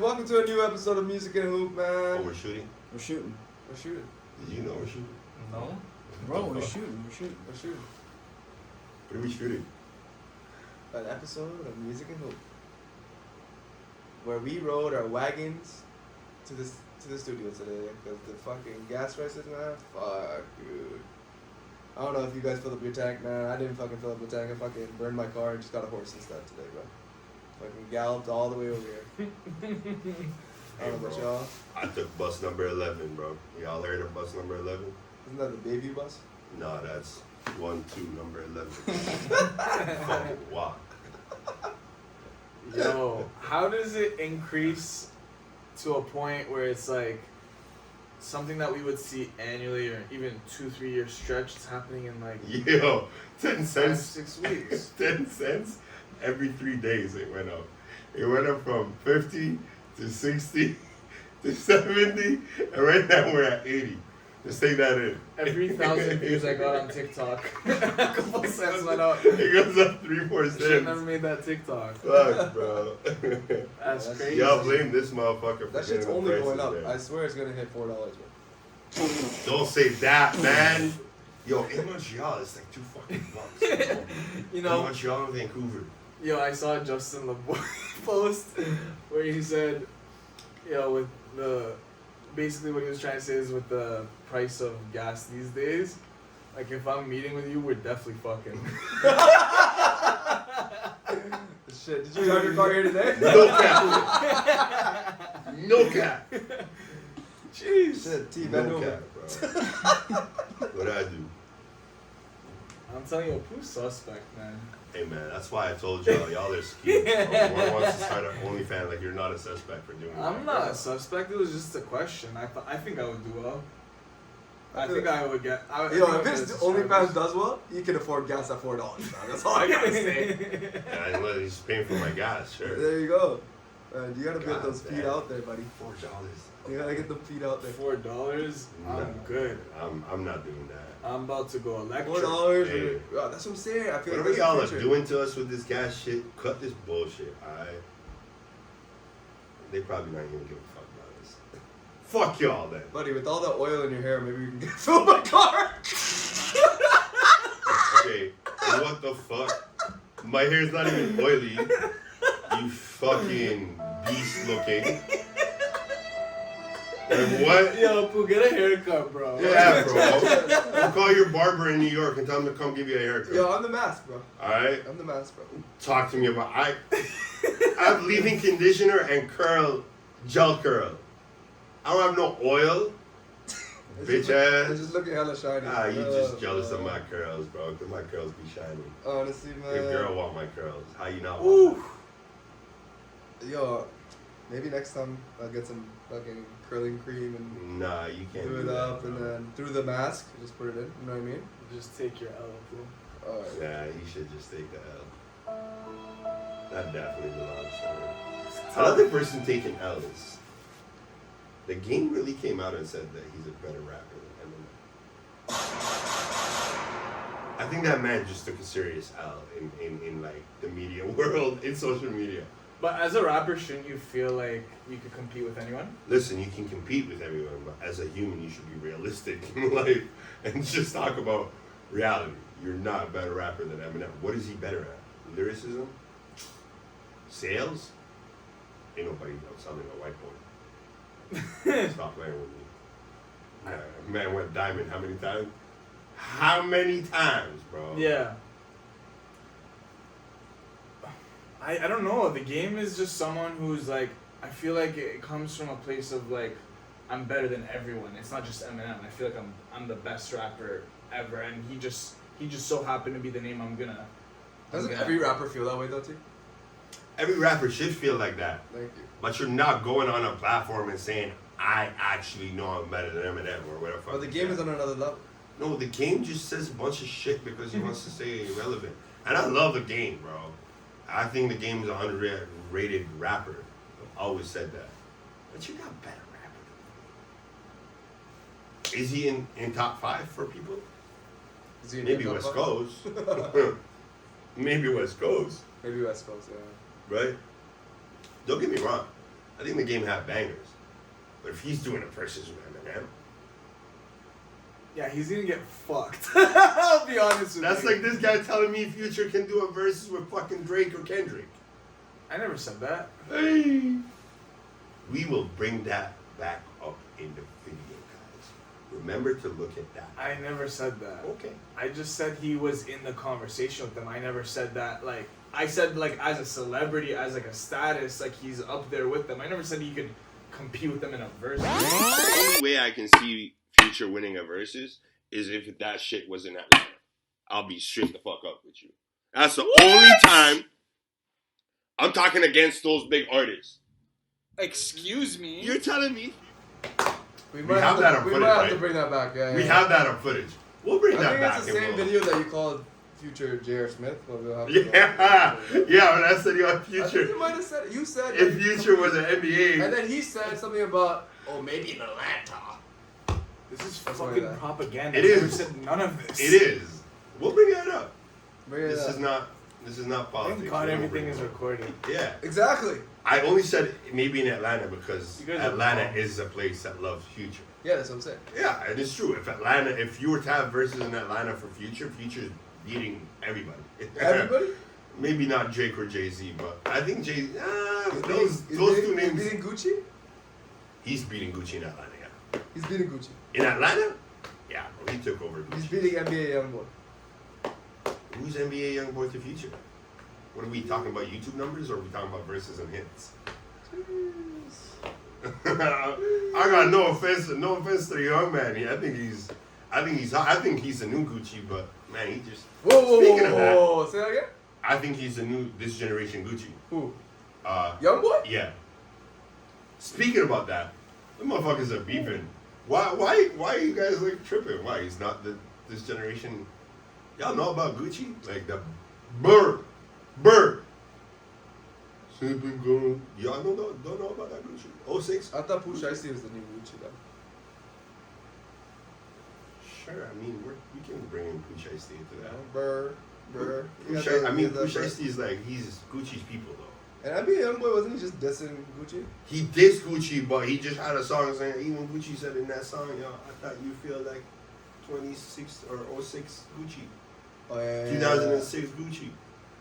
welcome to a new episode of Music and Hoop, man. Oh, we're shooting? We're shooting. We're shooting. Did you know we're shooting? No. Bro, we're shooting. We're shooting. We're shooting. What are we shooting? An episode of Music and Hoop, where we rode our wagons to the studio today because the fucking gas prices, man. Fuck, dude. I don't know if you guys filled up your tank, man. I didn't fucking fill up the tank. I fucking burned my car and just got a horse instead today, bro. Fucking galloped all the way over here. I don't know about y'all. I took bus number 11, bro. Y'all heard of bus number 11? Isn't that the baby bus? No, that's 1, 2, number 11. Fucking walk. Yo, how does it increase to a point where it's like something that we would see annually or even 2-3 year stretch? It's happening in like Yo, 10 cents. 6 weeks. 10 cents every 3 days it went up. It went up from 50 to 60 to 70, and right now we're at 80. Just take that in. Every 1,000 views I got on TikTok, a couple cents went up. It goes up 3-4 I cents. should have never made that TikTok. Fuck, bro. That's crazy. Y'all blame this motherfucker for That shit's getting the only prices going up. there. I swear it's gonna hit $4, bro. Don't say that, man. Yo, in Montreal, it's like $2 fucking bucks. You In know, Montreal and Vancouver. yo, I saw Justin LeBoy post where he said, yo, with the, basically what he was trying to say is with the price of gas these days, like if I'm meeting with you, we're definitely fucking. Shit, did you drive your car here today? No cap. No cap. Jeez. Shit, T, No bend over. cap, bro. What'd I do? I'm telling you, Pooh's suspect, man. Hey, man, that's why I told y'all are schemes. Bro. One wants to start an OnlyFans, like you're not a suspect for doing that. I'm not a suspect. It was just a question. I think I would do well. I think I would get. Yo, if this OnlyFans does well, you can afford gas at $4, man. That's all I gotta say. Yeah, I he's paying for my gas, sure. There you go. You gotta get God those feet damn. out there, buddy. $4. You gotta get the feet out there. $4. I'm good. I'm not doing that. I'm about to go electric. $4. Hey. That's what I'm saying. I feel Whatever like y'all that's are the doing to us with this gas shit, cut this bullshit, alright? They probably not even give a fuck about us. Fuck y'all then. Buddy, with all the oil in your hair, maybe you can get fill my car. Okay, what the fuck? My hair's not even oily. You fucking beast looking. Like what? Yo, Pooh, get a haircut, bro. Yeah, bro. Call your barber in New York and tell him to come give you a haircut. Yo, I'm the mask, bro. Alright? I'm the mask, bro. Talk to me about I have leave-in conditioner and gel curl. I don't have no oil. Bitch ass. It's just looking hella shiny. You just jealous of my curls, bro, because my curls be shiny. Honestly, man. Your girl want my curls. How you not want them? Yo, maybe next time I'll get some fucking curling cream and Nah, you can't do it that, up bro. and then through the mask, just put it in. You know what I mean? Just take your L, Pooh. Alright. Yeah, you should just take the L. That definitely belongs to her. Another person taking L's. The game really came out and said that he's a better rapper than Eminem. I think that man just took a serious L in like the media world, in social media. But as a rapper, shouldn't you feel like you could compete with anyone? Listen, you can compete with everyone, but as a human, you should be realistic in life and just talk about reality. You're not a better rapper than Eminem. What is he better at? Lyricism? Sales? Ain't nobody selling a white boy. Stop playing with me. Man went diamond how many times? How many times, bro? Yeah. I don't know. The game is just someone who's like, I feel like it comes from a place of like, I'm better than everyone. It's not just Eminem. I feel like I'm the best rapper ever, and he just so happened to be the name I'm gonna. Doesn't every rapper feel that way though, too? Every rapper should feel like that. Thank you. But you're not going on a platform and saying, I actually know I'm better than Eminem or whatever. But the game is on another level. No, the game just says a bunch of shit because he wants to stay irrelevant. And I love the game, bro. I think the game is an underrated rapper. I've always said that. But you're not better rapper. Is he in top 5 for people? Is he in Maybe your West top Coast. Maybe West Coast, five? Maybe West Coast, yeah. right? Don't get me wrong. I think the game had bangers. But if he's doing a versus with Eminem, Yeah, he's gonna get fucked. I'll be honest with that's you. like this guy telling me Future can do a versus with fucking Drake or Kendrick. I never said that. Hey. We will bring that back up in the video, guys. Remember to look at that. I never said that. Okay. I just said he was in the conversation with them. I never said that, like, I said, like, as a celebrity, as, like, a status, like, he's up there with them. I never said he could compete with them in a verse. The only way I can see Future winning a versus is if that shit was in Atlanta. I'll be straight the fuck up with you. That's the only time I'm talking against those big artists. Excuse me? You're telling me? We We might have that on we footage, might have right? to bring that back. Yeah, We yeah. have that on footage. We'll bring I that think back. it's the same and we'll- video that you called Future J.R. Smith. But we'll have to Yeah, yeah. When I said you on I think Future, you might have said it. You said if that Future was an NBA, and then he said something about, oh, maybe in Atlanta. This is That's fucking like that. propaganda. It I never is. said none of this. it is. We'll bring that up. Bring it This up. is not. This is not politics. Thank God We'll everything bring is it up. recorded. Yeah. Exactly. I only said maybe in Atlanta because You guys are Atlanta wrong. is a place that loves Future. Yeah, that's what I'm saying. Yeah, and it's true. If you were to have verses in Atlanta for Future, Future's beating everybody. Everybody? Maybe not Drake or Jay-Z, but I think Jay. Is Those two names. beating Gucci? He's beating Gucci in Atlanta. Yeah. He's beating Gucci. In Atlanta? Yeah, bro, he took over Gucci. He's beating NBA YoungBoy. Who's NBA YoungBoy to Future? What are we talking about? YouTube numbers, or are we talking about verses and hits? I got no offense to the young man. I think he's the new Gucci, but man, he just. Whoa, Speaking of that, say that again? I think he's the new this generation Gucci. Who? Uh, YoungBoy? yeah. Speaking about that, the motherfuckers are beefing. Why are you guys like tripping? Why he's not this generation? Y'all know about Gucci? Like the bird. Sipping gold. Y'all don't know about that Gucci? 06? I thought Pusha T was the new Gucci though. Sure, I mean we can bring in Pusha T into that. Burr. Pusha T is like he's Gucci's people though. And NBA YoungBoy wasn't he just dissing Gucci? He dissed Gucci, but he just had a song saying even Gucci said in that song, yo, I thought you feel like 26 or 06 Gucci. Oh yeah. 2006 Gucci.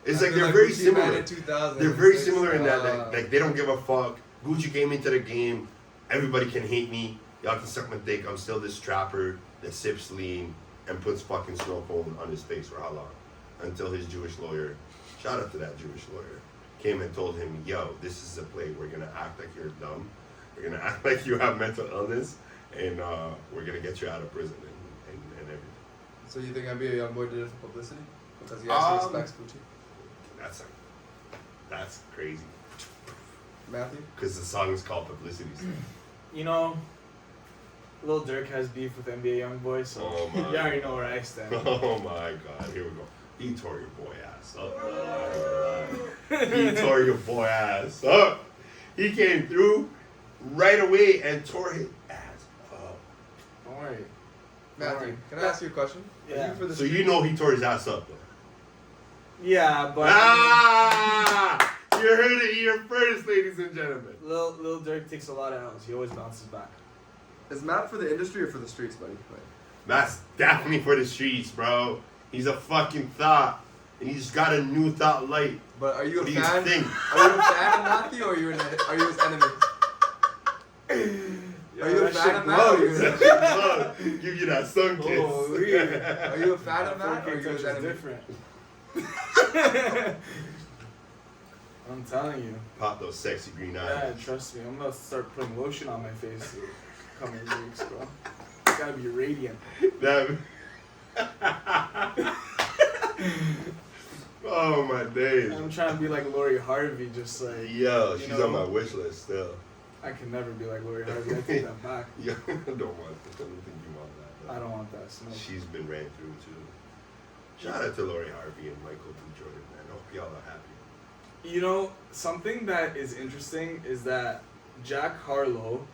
It's I like feel they're very Gucci similar. man in 2006. They're very similar in that like they don't give a fuck. Gucci came into the game. Everybody can hate me. Y'all can suck my dick. I'm still this trapper that sips lean and puts fucking snow cone on his face for how long? Until his Jewish lawyer, shout out to that Jewish lawyer, came and told him, yo, this is a play. We're gonna act like you're dumb. We're gonna act like you have mental illness, and we're gonna get you out of prison and everything. So you think NBA YoungBoy did it for publicity? Because he actually respects Gucci? That's crazy. Matthew? Because the song is called Publicity. You know, Lil Durk has beef with NBA YoungBoy, so Oh my. you already know where I stand. Oh my God, here we go. He tore your boy ass up. He tore your boy ass up. He came through right away and tore his ass up. Don't worry. Matthew, can I ask you a question? Yeah. Are you for the So you know he tore his ass up though. Yeah, but You heard it here first, ladies and gentlemen. Lil Durk takes a lot of L's. He always bounces back. Is Matt for the industry or for the streets, buddy? Like, That's definitely for the streets, bro. He's a fucking thought. And he's got a new thought light. but are you a What do you fan? think? Are you a fan of Matthew or are you his enemy? Are you a fan of Matt or are you his enemy? Give you that sun kiss. Holy. Are you a fan of Matt or are you Touch his is enemy? different. I'm telling you. Pop those sexy green Yeah, eyes. trust me. I'm gonna start putting lotion on my face the coming weeks, bro. It's gotta be radiant. That- oh my days. I'm trying to be like Lori Harvey, just like Yo, you she's know, on my wish list still. I can never be like Lori Harvey. I take that back. Yo, I don't think you want that. Though. I don't want that smoke. She's been ran through too. Shout out to Lori Harvey and Michael B. Jordan, man. Hope y'all are happy. You know, something that is interesting is that Jack Harlow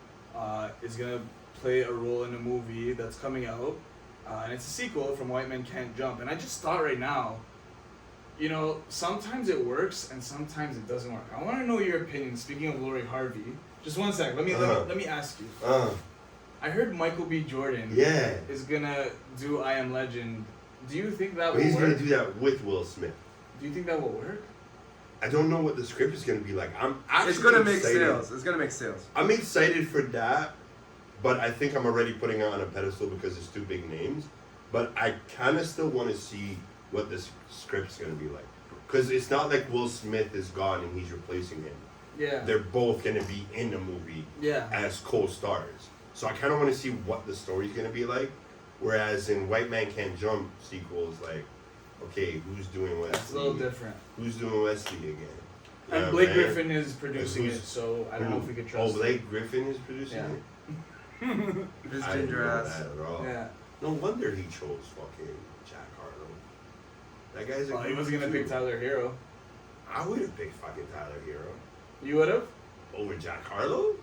is gonna play a role in a movie that's coming out, and it's a sequel from White Men Can't Jump. And I just thought right now, you know, sometimes it works and sometimes it doesn't work. I want to know your opinion. Speaking of Lori Harvey, Just 1 sec. Let me ask you. I heard Michael B. Jordan Yeah. is gonna do I Am Legend. Do you think that will But he's work? gonna do that with Will Smith. Do you think that will work? I don't know what the script is gonna be like. I'm actually It's gonna make excited. sales. It's gonna make sales. I'm excited for that, but I think I'm already putting it on a pedestal because it's two big names. But I kind of still want to see what this script's gonna be like, because it's not like Will Smith is gone and he's replacing him. Yeah. They're both gonna be in the movie Yeah. as co-stars. So I kind of want to see what the story's gonna be like. Whereas in White Man Can't Jump sequels, like, okay, who's doing Wesley? It's a little different. Who's doing Wesley again? You know And what Blake I'm saying? Griffin is producing Who's- it, so I don't know if we could trust Oh, him. Blake Griffin is producing Yeah. it? His I didn't ginger know ass. that at all. Yeah. No wonder he chose fucking Jack Harlow. That guy's a Well, he good wasn't gonna too. pick Tyler Hero. I would have picked fucking Tyler Hero You would have? over Jack Harlow.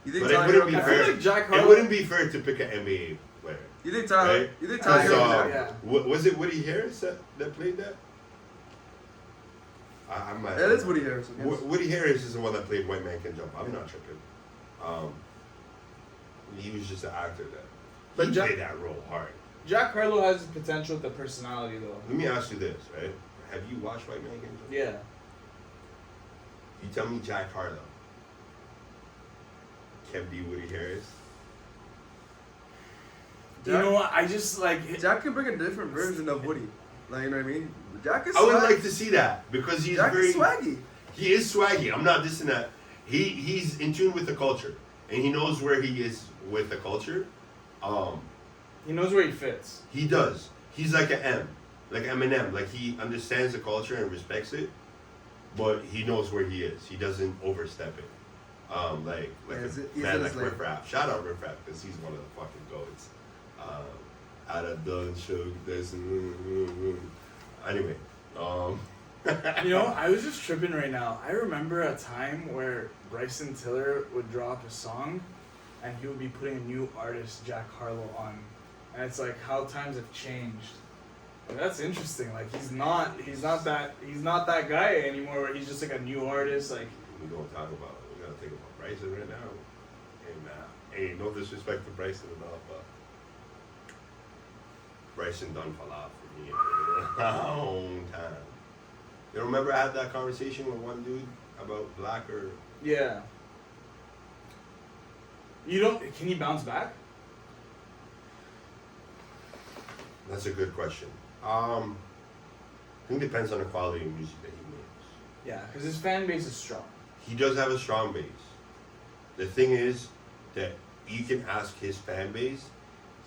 You think But it Tyler wouldn't Hero be I can feel fair. like Jack It Harlow. wouldn't be fair to pick an NBA player. You think Tyler? Right? You think Tyler Because, Hero? So, can- yeah. was it Woody Harris that played that? I might. That is Woody Harrelson. Yes. Woody Harris is the one that played White Man Can Jump. I'm not tripping. He was just an actor that. But He Jack- played that role hard. Jack Harlow has potential with the personality, though. Let me ask you this, right? Have you watched White Man Can Jump? Yeah. You tell me Jack Harlow can be Woody Harris. You know what? I just like. Jack can bring a different version of Woody. Like, you know what I mean? Jack is I would swag- like to see that because he's Jack very is swaggy. He is swaggy. I'm not dissing that. He's in tune with the culture and he knows where he is with the culture. He knows where he fits. He does. He's like an M, like Eminem. Like he understands the culture and respects it, but he knows where he is. He doesn't overstep it. Like Yeah, a he's man in like his lane. Riff Raff. Shout out Riff Raff because he's one of the fucking goats. Out of done show this. Anyway, You know, I was just tripping right now. I remember a time where Bryson Tiller would drop a song, and he would be putting a new artist, Jack Harlow, on, and it's like how times have changed. Like, that's interesting. Like he's not that guy anymore. Where he's just like a new artist. Like we gonna talk about. We gotta think about Bryson right now. And hey, no disrespect to Bryson at all, but Bryson done fall off for me in a long time. You remember I had that conversation with one dude about black or yeah. You don't? Can he bounce back? That's a good question. I think it depends on the quality of music that he makes. Yeah, because his fan base is strong. He does have a strong base. The thing is that you can ask his fan base,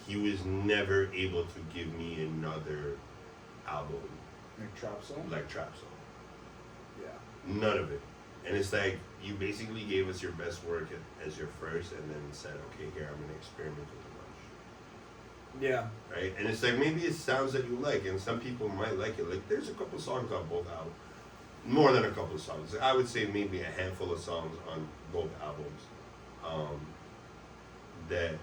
he was never able to give me another album Like trap song. like Trap Song. Yeah. None of it. And it's like, you basically gave us your best work as your first and then said, okay, here, I'm going to experiment with a bunch. Yeah. Right? And it's like, maybe it's sounds that you like, and some people might like it. Like, there's a couple songs on both albums. More than a couple of songs. I would say maybe a handful of songs on both albums that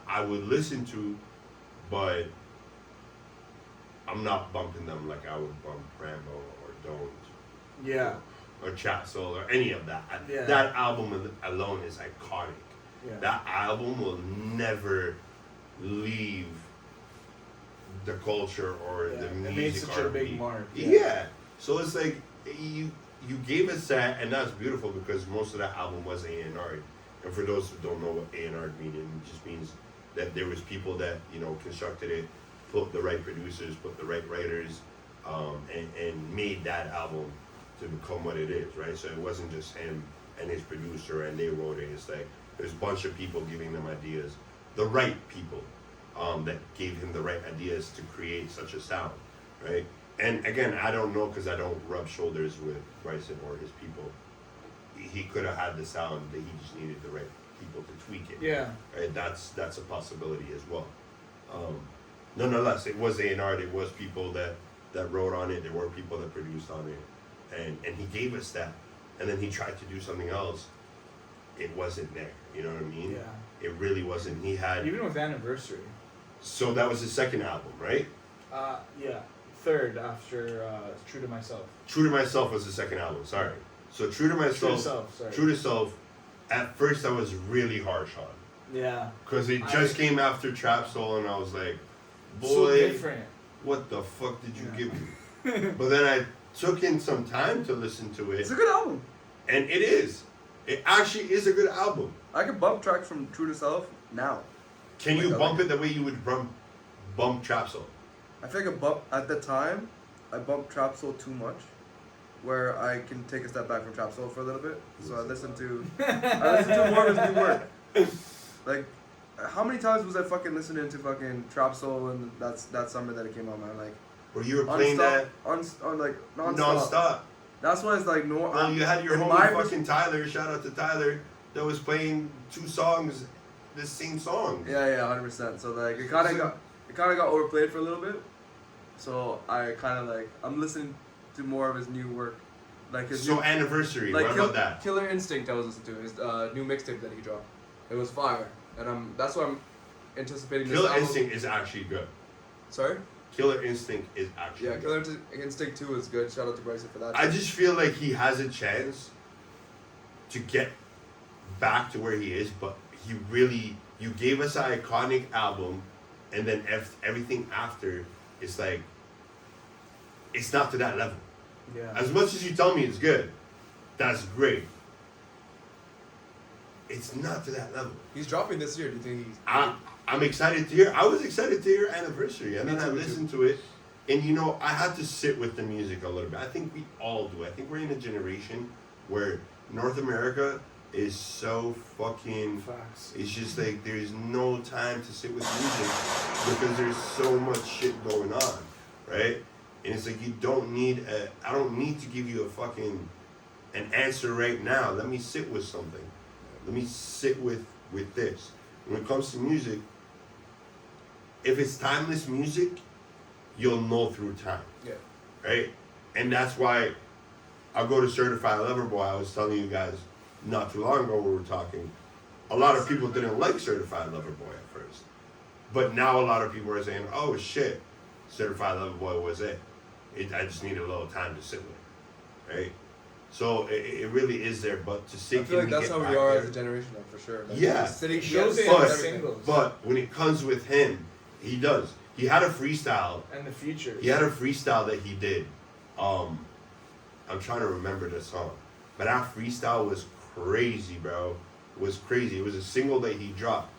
I would listen to, but I'm not bumping them like I would bump Rambo or Don't Yeah. or Chat Soul or any of that. Yeah. That album alone is iconic. Yeah. That album will never leave the culture or Yeah, the it music. made such a R&B. big mark. Yeah. So it's like you gave us that, and that's beautiful because most of that album was A&R. And for those who don't know what A&R means, it just means that there was people that constructed it, put the right producers, put the right writers, and made that album to become what it is, right? So it wasn't just him and his producer and they wrote it. It's like there's a bunch of people giving them ideas, the right people that gave him the right ideas to create such a sound, right? And again, I don't know because I don't rub shoulders with Bryson or his people. He could have had the sound that he just needed the right people to tweak it. Yeah. Right? That's a possibility as well. Nonetheless, it was A&R. It was people that wrote on it. There were people that produced on it, and he gave us that. And then he tried to do something else. It wasn't there. You know what I mean? Yeah. It really wasn't. He had. Even with Anniversary. So that was his second album, right? Yeah. Third after True to Myself. True to Myself was his second album. Sorry. So True to Myself, Sorry. True to Self, at first I was really harsh on. Yeah. Because it just came after Trap Soul, and I was like, boy, So different. what the fuck did you Yeah. give me? But then I took in some time to listen to it, It's a good album. and it is. It actually is a good album. I could bump tracks from True to Self now. Can you Like, I bump like it the way you would bump Trap Soul? I feel like at the time, I bumped Trap Soul too much, where I can take a step back from Trap Soul for a little bit. So I listened to more of his new work. Like, how many times was I fucking listening to fucking Trap Soul and that summer that it came out, man? Like, Where you were playing that like non-stop. non-stop. That's why it's like no. Well, you had your in homie my fucking Tyler, shout out to Tyler, that was playing 2 songs, the same song. Yeah, 100%. So like it kind of got overplayed for a little bit. So I kind of like I'm listening to more of his new work, like his So new, Anniversary, like what about that? Killer Instinct. I was listening to his new mixtape that he dropped. It was fire, and that's why I'm anticipating. Killer this album. Instinct is actually good. Sorry. Killer Instinct is actually Yeah, good. Killer Instinct 2 is good. Shout out to Bryson for that. I just feel like he has a chance to get back to where he is, but you gave us an iconic album, and then everything after, it's like, it's not to that level. Yeah. As much as you tell me it's good, that's great. It's not to that level. He's dropping this year. Do you think he's? I'm excited to hear. I was excited to hear Anniversary, and Me then I too, listened to it, and I had to sit with the music a little bit. I think we all do. I think we're in a generation where North America is so fucking. Facts. It's just like there's no time to sit with music because there's so much shit going on, right? And it's like you don't need I don't need to give you an answer right now. Let me sit with something. Let me sit with this. When it comes to music, if it's timeless music, you'll know through time. Yeah. Right? And that's why I'll go to Certified Lover Boy. I was telling you guys not too long ago when we were talking. A lot of people didn't like Certified Lover Boy at first. But now a lot of people are saying, oh shit, Certified Lover Boy was it. I just needed a little time to sit with it. Right? So it really is there, but to sit I feel like that's how we are as a generation, though, for sure. Like, Yeah. just sitting, It shows it yeah, in the everything. singles. But when it comes with him, he does. He had a freestyle. And the features. He had a freestyle that he did. I'm trying to remember the song. But that freestyle was crazy, bro. It was crazy. It was a single that he dropped.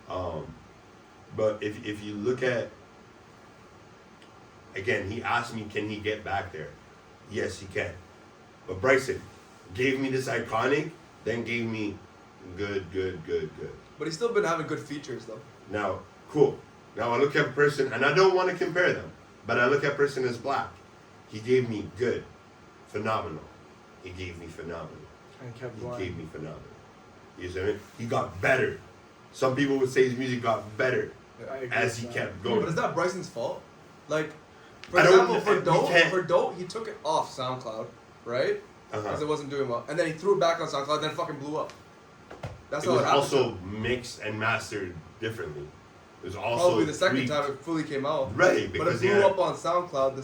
But if you look at, again, he asked me, can he get back there? Yes, he can. But Bryson gave me this iconic, then gave me good. But he's still been having good features, though. Now, cool. Now I look at person, and I don't want to compare them, but I look at person as black. He gave me good, phenomenal. He gave me phenomenal. And kept He going. gave me phenomenal. You see what I mean? He got better. Some people would say his music got better I agree as he with that. kept But going. is that Bryson's fault? Like, for I don't- example, we can't- for Dope, he took it off SoundCloud, right? Because it wasn't doing well, and then he threw it back on SoundCloud, then it fucking blew up. That's It how was it happened. also mixed and mastered differently. It was also Probably the second tweaked. time it fully came out. Right, But it because he blew had- up on SoundCloud the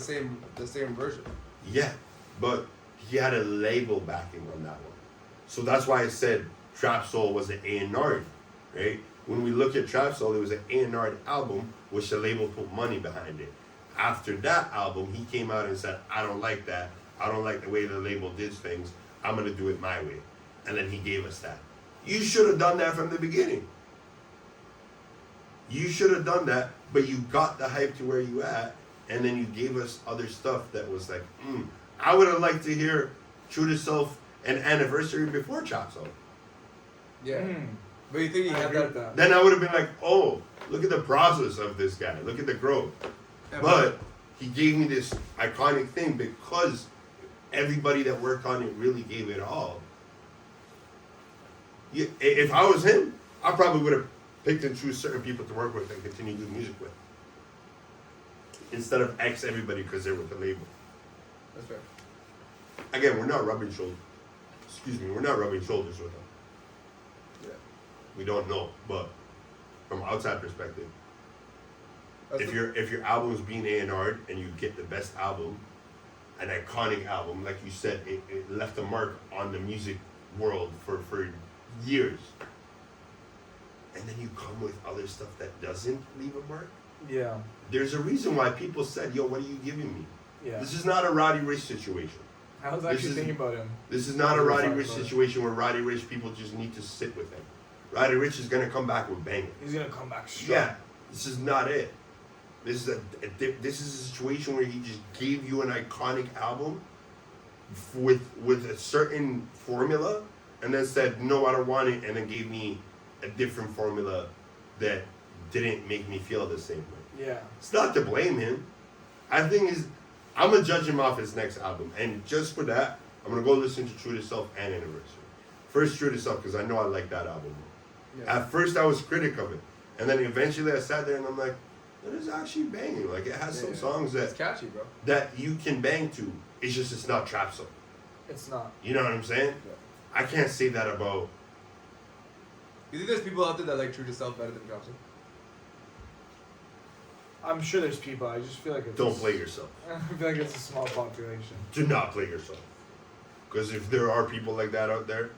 same version. Yeah, but he had a label backing on that one. So that's why I said Trap Soul was an A&R, right? When we look at Trap Soul, it was an A&R album, which the label put money behind it. After that album, he came out and said, I don't like that. I don't like the way the label did things. I'm going to do it my way. And then he gave us that. You should have done that from the beginning. You should have done that, but you got the hype to where you at, and then you gave us other stuff that was like, I would have liked to hear True to Self and Anniversary before Trap Soul. Yeah. Mm. But you think he I had agree that? with that. Then I would have been like, oh, look at the process of this guy. Look at the growth. Yeah, But he gave me this iconic thing because everybody that worked on it really gave it all. If I was him, I probably would have picked and choose certain people to work with and continue doing music with. Instead of X everybody because they're with the label. That's fair. Again, we're not rubbing shoulders. We're not rubbing shoulders with them. Yeah. We don't know, but from outside perspective, That's if your album is being A&R'd and you get the best album, an iconic album, like you said, it left a mark on the music world for years. And then you come with other stuff that doesn't leave a mark. Yeah. There's a reason why people said, yo, what are you giving me? Yeah. This is not a Roddy Ricch situation. I was actually thinking about him. This is not a Roddy Ricch situation where Roddy Ricch people just need to sit with him. Roddy Ricch is going to come back with bangers. He's going to come back strong. Yeah. This is not it. This is a situation where he just gave you an iconic album with a certain formula and then said, no, I don't want it, and then gave me a different formula that didn't make me feel the same way. Yeah. It's not to blame him. I think I'm going to judge him off his next album. And just for that, I'm going to go listen to True to Self and Anniversary. First True to Self, because I know I like that album more. Yeah. At first, I was critic of it. And then eventually I sat there and I'm like, it is actually banging. Like, it has some songs that... It's catchy, bro. That you can bang to. It's just, it's not trap song. It's not. You know what I'm saying? Yeah. I can't say that about... You think there's people out there that like True to Self better than trap song? I'm sure there's people. I just feel like it's... Don't play yourself. I feel like it's a small population. Do not play yourself. Because if there are people like that out there,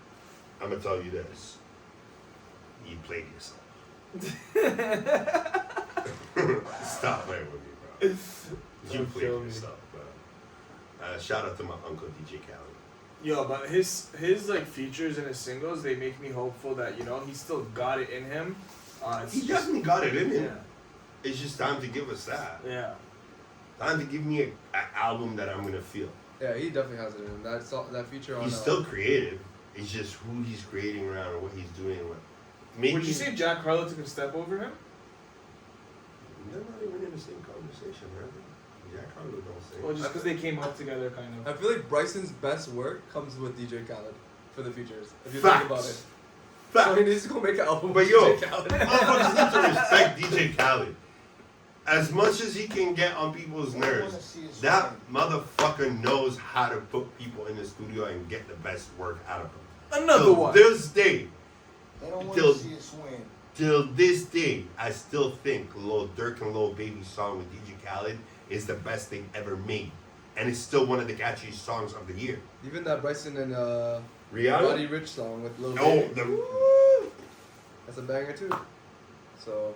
I'm going to tell you this. You played yourself. Stop playing with me, bro. You played yourself, bro. Shout out to my uncle DJ Khaled. Yo, but his like features and his singles, they make me hopeful that, you know, he still got it in him. He definitely got it in him. Yeah. It's just time to give us that. Yeah. Time to give me an album that I'm gonna feel. Yeah, he definitely has it in him. That feature on... He's still creative. It's just who he's creating around and what he's doing. Maybe would you say Jack Harlow took a step over him? They're not even in the same conversation, are they? Jack Harlow don't say. Well, just because they came up together, kind of. I feel like Bryson's best work comes with DJ Khaled for the features. If you Facts. think about it. Facts. So he needs to go make an album But with yo, DJ Khaled. motherfuckers need to respect DJ Khaled. As much as he can get on people's nerves, that motherfucker knows how to put people in the studio and get the best work out of them. Another one. This day, they don't want to see it swing. Till this day, I still think Lil Durk and Lil Baby's song with DJ Khaled is the best thing ever made. And it's still one of the catchiest songs of the year. Even that Bryson and Rihanna? Roddy Ricch song with Lil No, Baby. That's a banger too. So...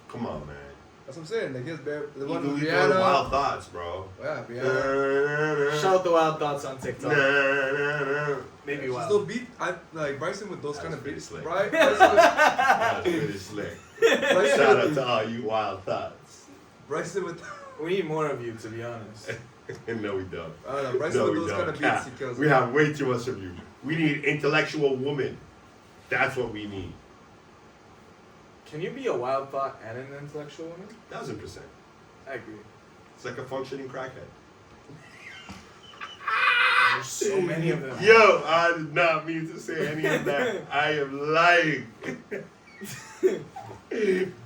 Come on, man. That's what I'm saying. Like his the one You with go to Rihanna. Wild Thoughts, bro. Yeah, Rihanna. Shout out the Wild Thoughts on TikTok. Maybe She's Wild. little beat. Like Bryson with those That kind was of pretty beats, slick. right? That's pretty slick. Shout out to all you Wild Thoughts. Bryson with. We need more of you, to be honest. No, we don't. I don't know. Bryson No, with we those kind don't. of beats, he kills. We have way too much of you. We need intellectual women. That's what we need. Can you be a wild thought and an intellectual woman? 1000%. I agree. It's like a functioning crackhead. There's so many of them. Yo, I did not mean to say any of that. I am lying.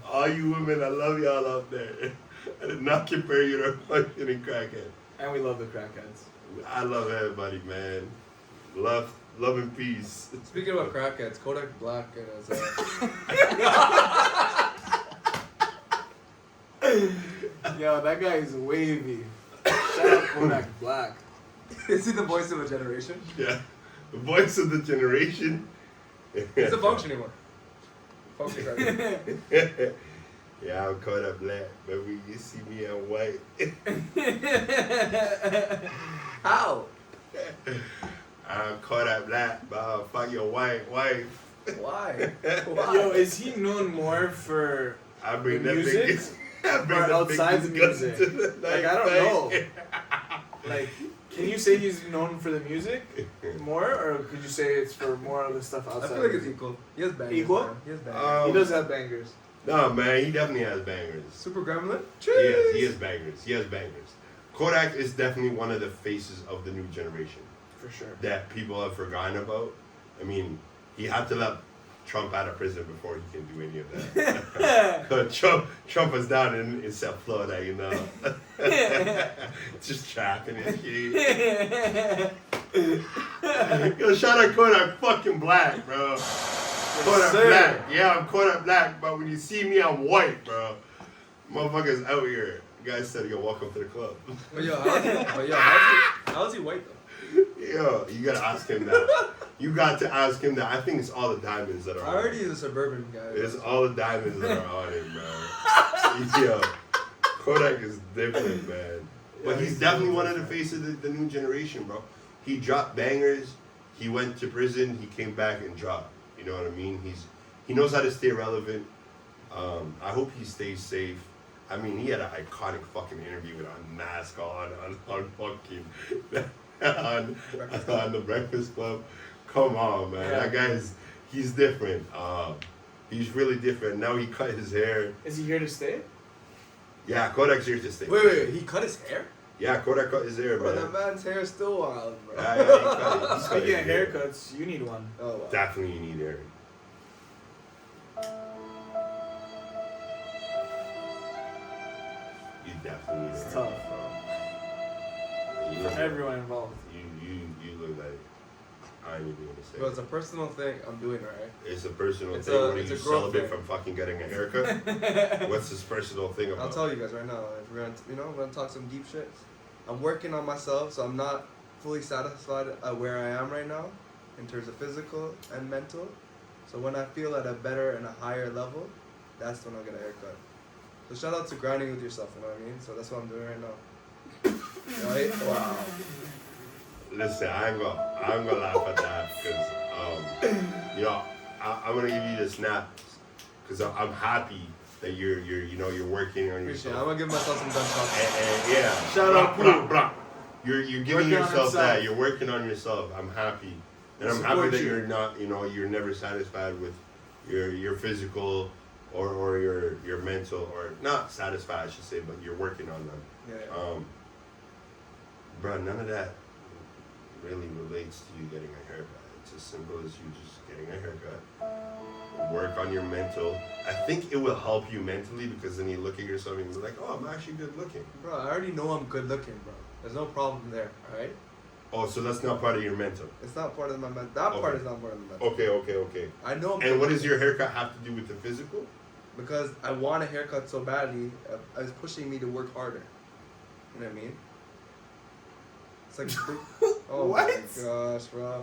All you women, I love y'all out there. I did not compare you to a functioning crackhead. And we love the crackheads. I love everybody, man. Love and peace. Speaking about crackheads, Kodak Black and his. Yo, that guy is wavy. Shout out Kodak Black. Is he the voice of a generation? Yeah. The voice of the generation. He's a functioning one. Functioning crackhead. Yeah, I'm Kodak Black, but when you see me in white. How? I'm Kodak Black, but I'll fuck your white wife. Why? Why? Yo, is he known more for I bring the that music biggest, I bring or the outside the biggest music? guns to the Like, I don't know. Like, can you say he's known for the music more, or could you say it's for more of the stuff I outside? feel like it's music? equal. He has bangers. Equal? Man. He has bangers. He does have bangers. No, man, he definitely has bangers. Super Gremlin? He has bangers. He has bangers. Kodak is definitely one of the faces of the new generation For sure. that people have forgotten about. I mean, he had to let Trump out of prison before he can do any of that. 'Cause Trump was down in South Florida, you know. Just trapping and shit. Yo, shout out Kodak fucking Black, bro. Kodak Black. Yeah, I'm Kodak Black, but when you see me, I'm white, bro. Motherfuckers out here. Guy said, "Yo, welcome to the club." But yo, how's he white though? Yo, you gotta ask him that. You got to ask him that. I think it's all the diamonds that are on Already him. is a suburban guy. It's all the diamonds that are on him, man. Yo, Kodak is different, man. But he's definitely one of the faces of the new generation, bro. He dropped bangers. He went to prison. He came back and dropped. You know what I mean? He knows how to stay relevant. I hope he stays safe. I mean, he had an iconic fucking interview with a mask on fucking on the Breakfast Club. Come on, man. Yeah. That guy's he's different. He's really different. Now he cut his hair. Is he here to stay? Yeah, Kodak's here to stay. Wait, he cut his hair? Yeah, Kodak cut his hair, Bro, man. that man's hair is still wild, bro. Yeah, he cut it. He cut Speaking his of hair. haircuts, you need one. Oh, wow. Definitely you need hair. You definitely need It's hair. tough, bro. You For look- everyone involved. You look like I ain't even gonna say. Bro, it's a personal thing I'm doing, alright? It's a personal It's thing. a- What are it's you a growth celibate thing. from fucking getting a haircut? What's this personal thing about? I'll tell you guys right now. If we're gonna, we're gonna talk some deep shit. I'm working on myself, so I'm not fully satisfied at where I am right now, in terms of physical and mental. So when I feel at a better and a higher level, that's when I'll get a haircut. So shout out to grinding with yourself. You know what I mean? So that's what I'm doing right now. Right? Wow. Listen, I'm gonna laugh at that because you know I'm gonna give you the snaps because I'm happy that you're working on Appreciate it. I'm yourself. gonna give myself some gunshots. And yeah, Shout out, blah, blah. You're giving Working on yourself that. himself. You're working on yourself. I'm happy, and I'm Support happy that you. you're not you're never satisfied with your physical or your mental or not satisfied I should say, but you're working on them. Yeah. Bro, none of that really relates to you getting a haircut. It's as simple as you just getting a haircut. Work on your mental. I think it will help you mentally because then you look at yourself and you're like, oh, I'm actually good looking. Bro, I already know I'm good looking, bro. There's no problem there, alright? Oh, so that's not part of your mental. It's not part of my mental. That part Okay. is not part of the mental. Okay. I know I'm And good what does looking your haircut have to do with the physical? because I want a haircut so badly. It's pushing me to work harder. You know what I mean? It's like, oh What? my gosh, bro.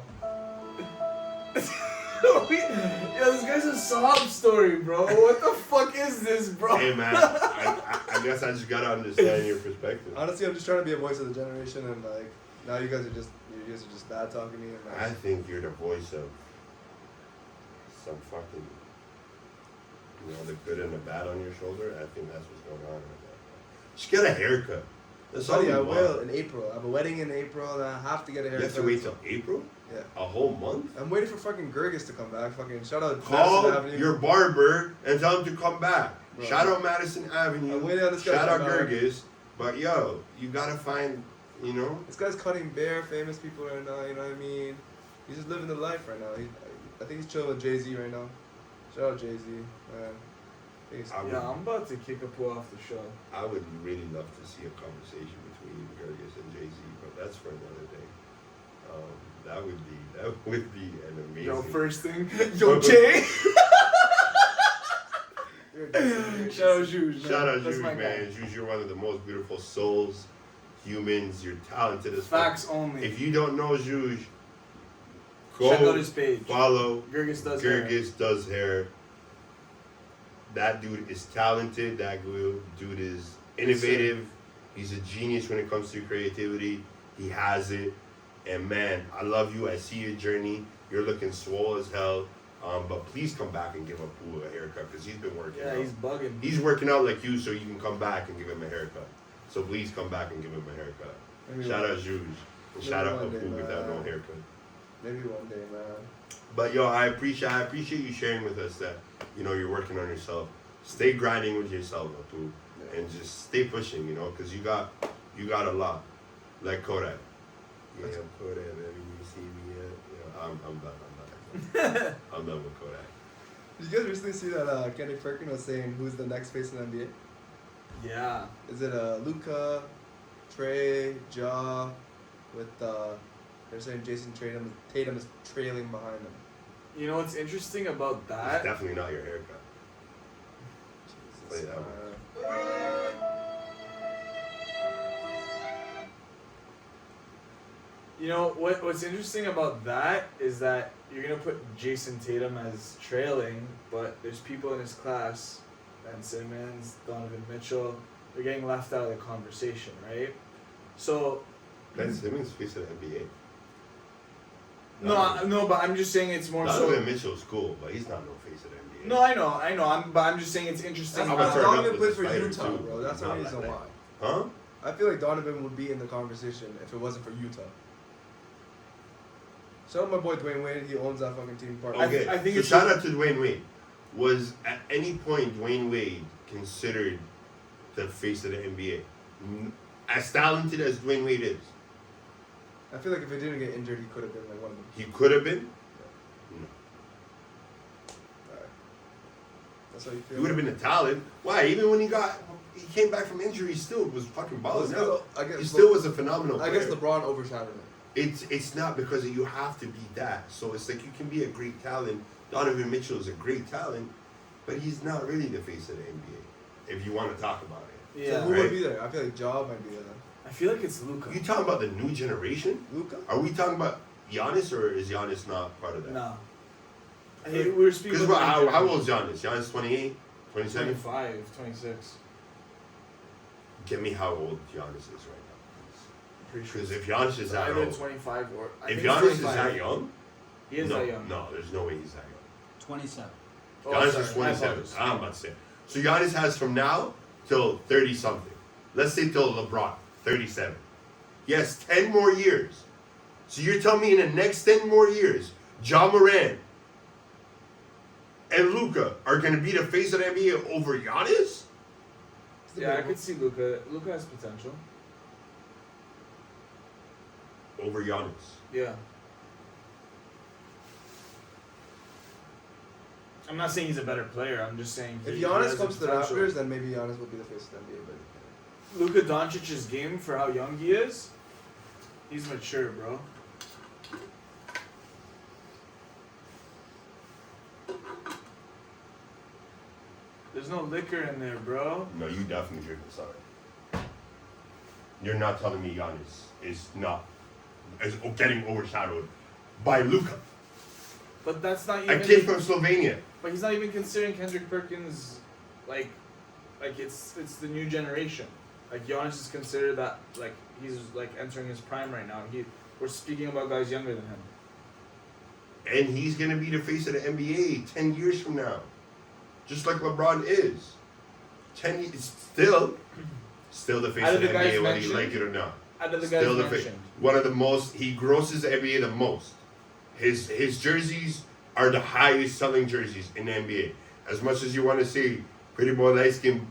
Yo, this guy's a sob story, bro. What the fuck is this, bro? Hey, man, I guess I just gotta understand your perspective. Honestly, I'm just trying to be a voice of the generation, and like now you guys are just bad talking me. And I think you're the voice of some fucking, the good and the bad on your shoulder. I think that's what's going on right now. Just get a haircut. That's all Buddy, you I want. will in April. I have a wedding in April, and I have to get a You haircut. have to wait till April? Yeah. A whole month? I'm waiting for fucking Gergis to come back. Fucking shout out Call Madison Avenue. your barber and tell him to come back. Bro. Shout out Madison Avenue. I'm waiting on this guy Shout to out come back. Gergis. But yo, you gotta find, This guy's cutting bare famous people right now. You know what I mean? He's just living the life right now. I think he's chilling with Jay-Z right now. Shout out Jay-Z, man. I think he's- I would, Yeah, I'm about to kick a poo off the show. I would really love to see a conversation between Gergis and Jay-Z, but that's for another day. That would be an amazing. Yo, first thing. Yo, Jay! You're a decent- Shout out Juge, man. Shout out That's Juge, my guy. man. Juge, you're one of the most beautiful souls, humans. You're talented as fuck. Facts only. If you don't know Juge, go Check out his page. follow. Gergis does hair. Gergis does hair. That dude is talented. That dude is innovative. He's a genius when it comes to creativity. He has it. And man, I love you. I see your journey. You're looking swole as hell. But please come back and give Apu a haircut because he's been working Yeah, out. he's bugging. He's working out like you, so you can come back and give him a haircut. So please come back and give him a haircut. Maybe Shout one- out Juge. And shout out one day, Apu without no man. haircut. Maybe one day, man. But yo, I appreciate you sharing with us that you're working on yourself. Stay grinding with yourself, Apu, Yeah. and just stay pushing. Because you got a lot, like Kodak. Yeah, Kodak, baby, you see me yet? I'm done. I'm done with Kodak. Did you guys recently see that Kenny Perkin was saying who's the next face in the NBA? Yeah. Is it Luka, Trey, Ja, with they're saying Jason Tatum is trailing behind him. You know what's interesting about It's that? definitely not your haircut. Play that one. You know what's interesting about that is that you're gonna put Jason Tatum as trailing, but there's people in his class, Ben Simmons, Donovan Mitchell, they're getting left out of the conversation, right? So Ben Simmons face of the NBA. no, but I'm just saying it's more Donovan so. Mitchell's cool, but he's not no face of the NBA. No, I know. But I'm just saying it's interesting. How about Donovan Turner played for with the Utah, spider, too. bro. That's the Not reason like why. that. Huh? I feel like Donovan would be in the conversation if it wasn't for Utah. Shout out my boy Dwayne Wade. He owns that fucking team. Part. Okay, I think so it's shout out to Dwayne Wade. Was at any point Dwayne Wade considered the face of the NBA? As talented as Dwayne Wade is, I feel like if he didn't get injured, he could have been like one of them. he could have been. No. Alright. That's how you feel. He would have been a talent. Why? Even when he came back from injury, he still was fucking balling out. He still was a phenomenal player. I guess LeBron overshadowed him. It's not because you have to be that. So it's like you can be a great talent. Donovan Mitchell is a great talent, but he's not really the face of the NBA. If you want to talk about it. Yeah. So who right? would be there? I feel like Ja might be there then. I feel like it's Luka. You talking about the new generation? Luka? Are we talking about Giannis or is Giannis not part of that? No. We were speaking. Because about how old is Giannis? Giannis 28, 27? 25, 26. Get me how old Giannis is right now. Pretty sure. Because if Giannis is that Either old, 25 or. I if think it's Giannis is 25. that young, He is no, that young. no, there's no way he's that young. 27. Oh, Giannis sorry, is I 27. apologize. I'm about to say. So Giannis has from now till 30 something. Let's say till LeBron, 37. He has 10 more years. So you're telling me in the next 10 more years, Ja Morant and Luka are going to be the face of the NBA over Giannis? Yeah, I could see Luka. Luka has potential. Over Giannis. Yeah. I'm not saying he's a better player. I'm just saying. If he Giannis has comes to the potential. Raptors, then maybe Giannis would be the face of the NBA. But Luka Doncic's game for how young he is, he's mature, bro. There's no liquor in there, bro. No, you definitely drink this already. You're not telling me Giannis is getting overshadowed by Luka, But that's not a even. kid from Slovenia. But he's not even considering Kendrick Perkins, like it's the new generation. Like Giannis is considered that like he's like entering his prime right now. We're speaking about guys younger than him. And he's going to be the face of the NBA 10 years from now. Just like LeBron is. 10 years, still the face Out of of the the guys NBA whether you mentioned- like it or not. Out of the guys Still the face. mentioned. One of the most, he grosses the NBA the most. His jerseys are the highest selling jerseys in the NBA. As much as you want to say pretty boy light skinned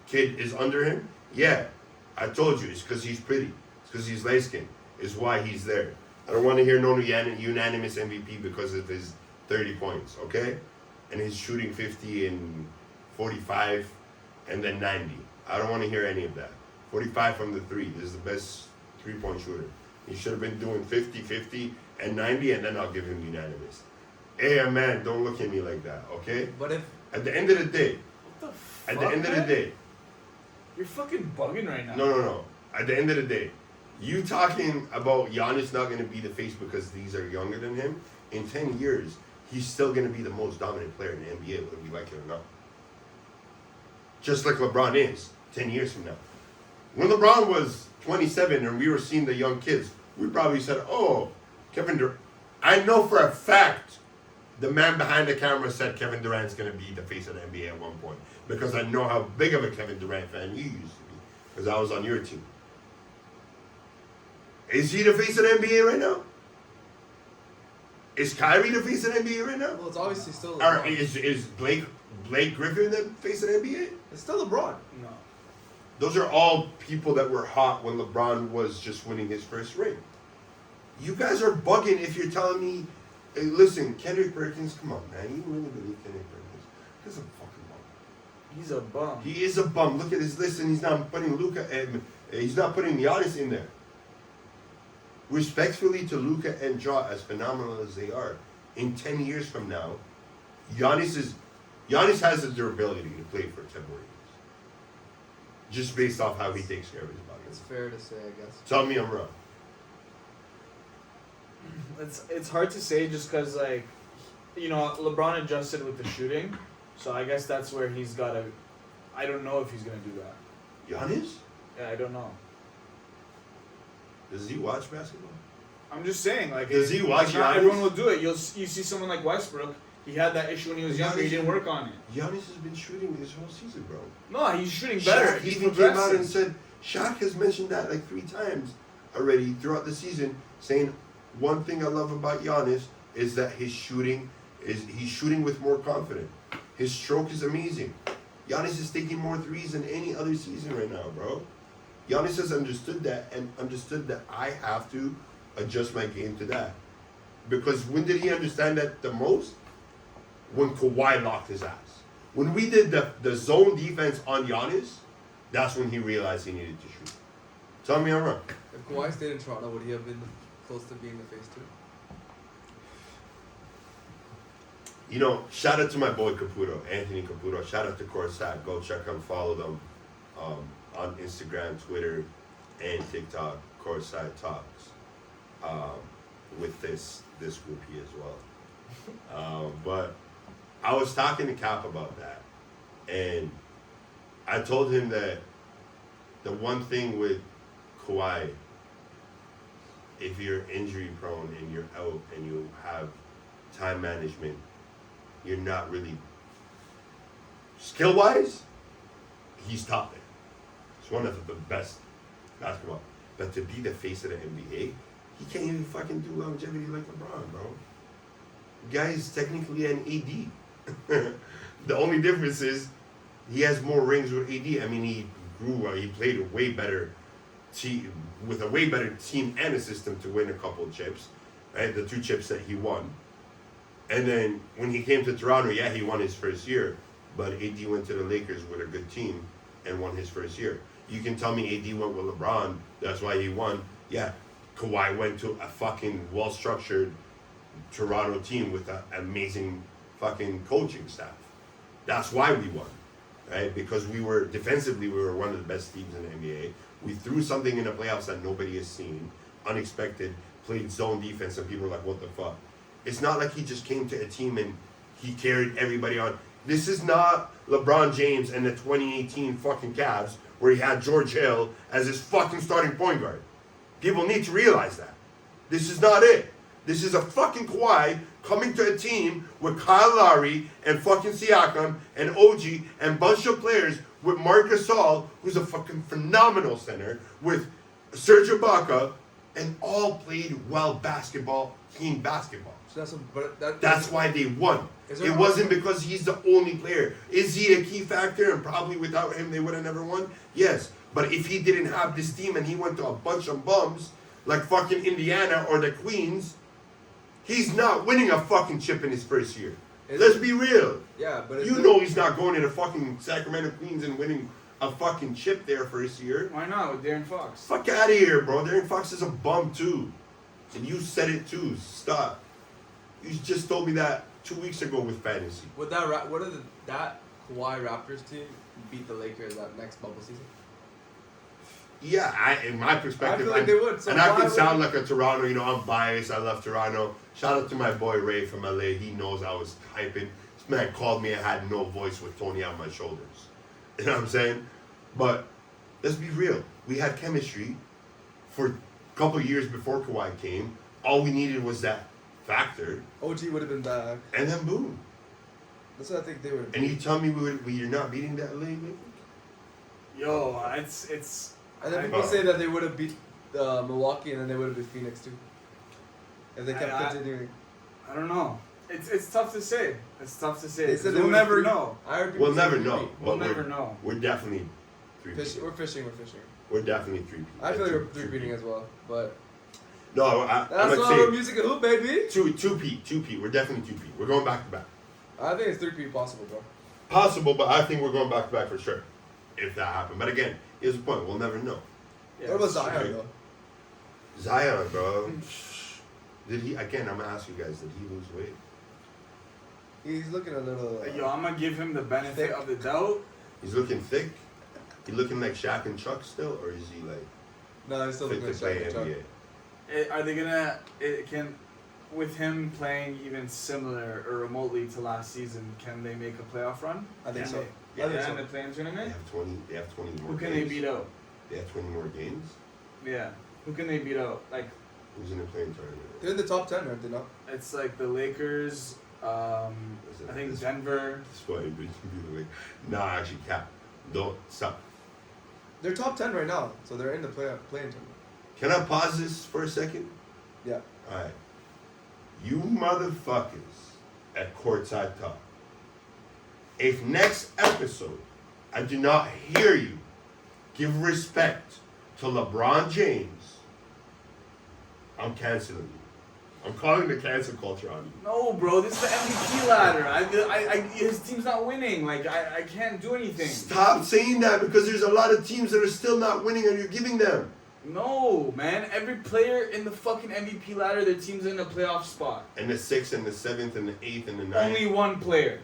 kid is under him, yeah. I told you, it's because he's pretty. It's because he's light skinned. It's why he's there. I don't want to hear no unanimous MVP because of his 30 points, okay? And his shooting 50 and 45 and then 90. I don't want to hear any of that. 45 from the three. This is the best three-point shooter. He should have been doing 50, 50, and 90, and then I'll give him unanimous. Hey, man, don't look at me like that, okay? But if At the end of the day, What the fuck? at the end of the man? day, You're fucking bugging right now. no. At the end of the day, you talking about Giannis not going to be the face because these are younger than him, in 10 years, he's still going to be the most dominant player in the NBA, whether we like it or not. Just like LeBron is 10 years from now. When LeBron was 27 and we were seeing the young kids, we probably said, oh, Kevin Durant. I know for a fact the man behind the camera said Kevin Durant's going to be the face of the NBA at one point because I know how big of a Kevin Durant fan you used to be because I was on your team. Is he the face of the NBA right now? Is Kyrie the face of the NBA right now? well, it's obviously still Or LeBron. is Blake Griffin the face of the NBA? It's still LeBron. No. Those are all people that were hot when LeBron was just winning his first ring. You guys are bugging if you're telling me, hey, listen, Kendrick Perkins, come on, man. You really believe Kendrick Perkins? He's a fucking bum. He's a bum. He is a bum. Look at his list, and he's not putting Luka and he's not putting Giannis in there. Respectfully to Luka and Ja, as phenomenal as they are, in 10 years from now, Giannis has the durability to play for 10 more years. Just based off how he takes care of his body. It's fair to say, I guess. Tell me I'm wrong. It's hard to say just because, like, you know, LeBron adjusted with the shooting, so I guess that's where he's got to. I don't know if he's gonna do that. Giannis? Yeah, I don't know. Does he watch basketball? I'm just saying, like, Does he watch not Giannis? everyone will do it. You see someone like Westbrook. He had that issue when he was younger. He didn't work on it. Giannis has been shooting this whole season, bro. No, he's shooting better. Shaq He's even came out and progressing. said, Shaq has mentioned that like 3 times already throughout the season, saying one thing I love about Giannis is that he's shooting with more confidence. His stroke is amazing. Giannis is taking more threes than any other season right now, bro. Giannis has understood that and understood that I have to adjust my game to that. Because when did he understand that the most? When Kawhi locked his ass. When we did the zone defense on Giannis, that's when he realized he needed to shoot. Tell me I'm wrong. If Kawhi stayed in Toronto, would he have been close to being the face too? You know, shout out to my boy Caputo, Anthony Caputo. Shout out to Corsat. Go check them, follow them on Instagram, Twitter, and TikTok. Corsat Talks with this groupie as well. But I was talking to Cap about that, and I told him that the one thing with Kawhi, if you're injury prone and you're out and you have time management, you're not really skill wise, he's top there. He's one of the best basketball. But to be the face of the NBA, he can't even fucking do longevity like LeBron, bro. The guy is technically an AD. The only difference is he has more rings with AD. I mean, he played a way better team with a way better team and a system to win a couple of chips, right? The 2 chips that he won. And then when he came to Toronto, yeah, he won his first year, but AD went to the Lakers with a good team and won his first year. You can tell me AD went with LeBron, that's why he won. Yeah, Kawhi went to a fucking well-structured Toronto team with an amazing fucking coaching staff. That's why we won, right? Because we were one of the best teams in the NBA. We threw something in the playoffs that nobody has seen, unexpected, played zone defense, and people were like, what the fuck? It's not like he just came to a team and he carried everybody on. This is not LeBron James and the 2018 fucking Cavs where he had George Hill as his fucking starting point guard. People need to realize that. This is not it. This is a fucking Kawhi coming to a team with Kyle Lowry and fucking Siakam and OG and bunch of players with Marc Gasol, who's a fucking phenomenal center, with Serge Ibaka, and all played well team basketball. So that's why they won. It wasn't because he's the only player. Is he a key factor? And probably without him, they would have never won? Yes. But if he didn't have this team and he went to a bunch of bums, like fucking Indiana or the Queens, he's not winning a fucking chip in his first year. Let's be real. Yeah, but you know he's not going to the fucking Sacramento Queens and winning a fucking chip there first year. Why not with De'Aaron Fox? Fuck out of here, bro. De'Aaron Fox is a bum too. And you said it too. Stop. You just told me that 2 weeks ago with fantasy. Would that that Kawhi Raptors team beat the Lakers that next bubble season? Yeah, in my perspective, I feel like they would. So and I could sound like a Toronto, I'm biased. I love Toronto. Shout out to my boy Ray from LA. He knows I was hyping. This man called me. I had no voice with Tony on my shoulders. You know what I'm saying? But let's be real. We had chemistry for a couple of years before Kawhi came. All we needed was that factor. OG would have been back. And then boom. That's what I think they would have. And you tell me you're not beating that LA Lakers? Yo, it's. And then people say that they would have beat Milwaukee and then they would have beat Phoenix too. If they kept continuing. I don't know. It's tough to say. It's tough to say. They said we'll never know. We'll never know. We'll never know. We're definitely We're fishing. We're definitely 3-peat. I feel like we're 3-peating as well, but no, that's I'm all say music and hoop, baby. 2-peat. We're definitely 2-peat. We're going back to back. I think it's 3-peat possible, bro. Possible, but I think we're going back to back for sure. If that happened. But again, here's the point. We'll never know. Yeah, what about Zion, though? Zion, bro. Did he, again, I'm going to ask you guys, did he lose weight? He's looking a little... Yo, I'm going to give him the benefit of the doubt. He's looking thick? He looking like Shaq and Chuck still? Or is he like... No, he's still fit looking to like play Shaq and NBA? Chuck. Are they gonna? With him playing even similar or remotely to last season, can they make a playoff run? I think so. Yeah, I think Yeah, so. in the play-in They tournament. have 20. They have 20 more. Who can games. they beat out? They have 20 more games. Yeah. Who can they beat out? Like Who's in the playing tournament? They're in the top 10, aren't they not? it's like the Lakers. I think Denver. That's why you like, nah, actually, Cap, don't stop. They're top 10 right now, so they're in the playing tournament. Can I pause this for a second? Yeah. All right. You motherfuckers at Courtside Talk. If next episode I do not hear you give respect to LeBron James, I'm canceling you. I'm calling the cancel culture on you. No, bro. This is the MVP ladder. His team's not winning. Like I can't do anything. Stop saying that because there's a lot of teams that are still not winning and you're giving them. No, man. Every player in the fucking MVP ladder, their team's in a playoff spot. And the 6th and the 7th and the 8th and the 9th. Only one player.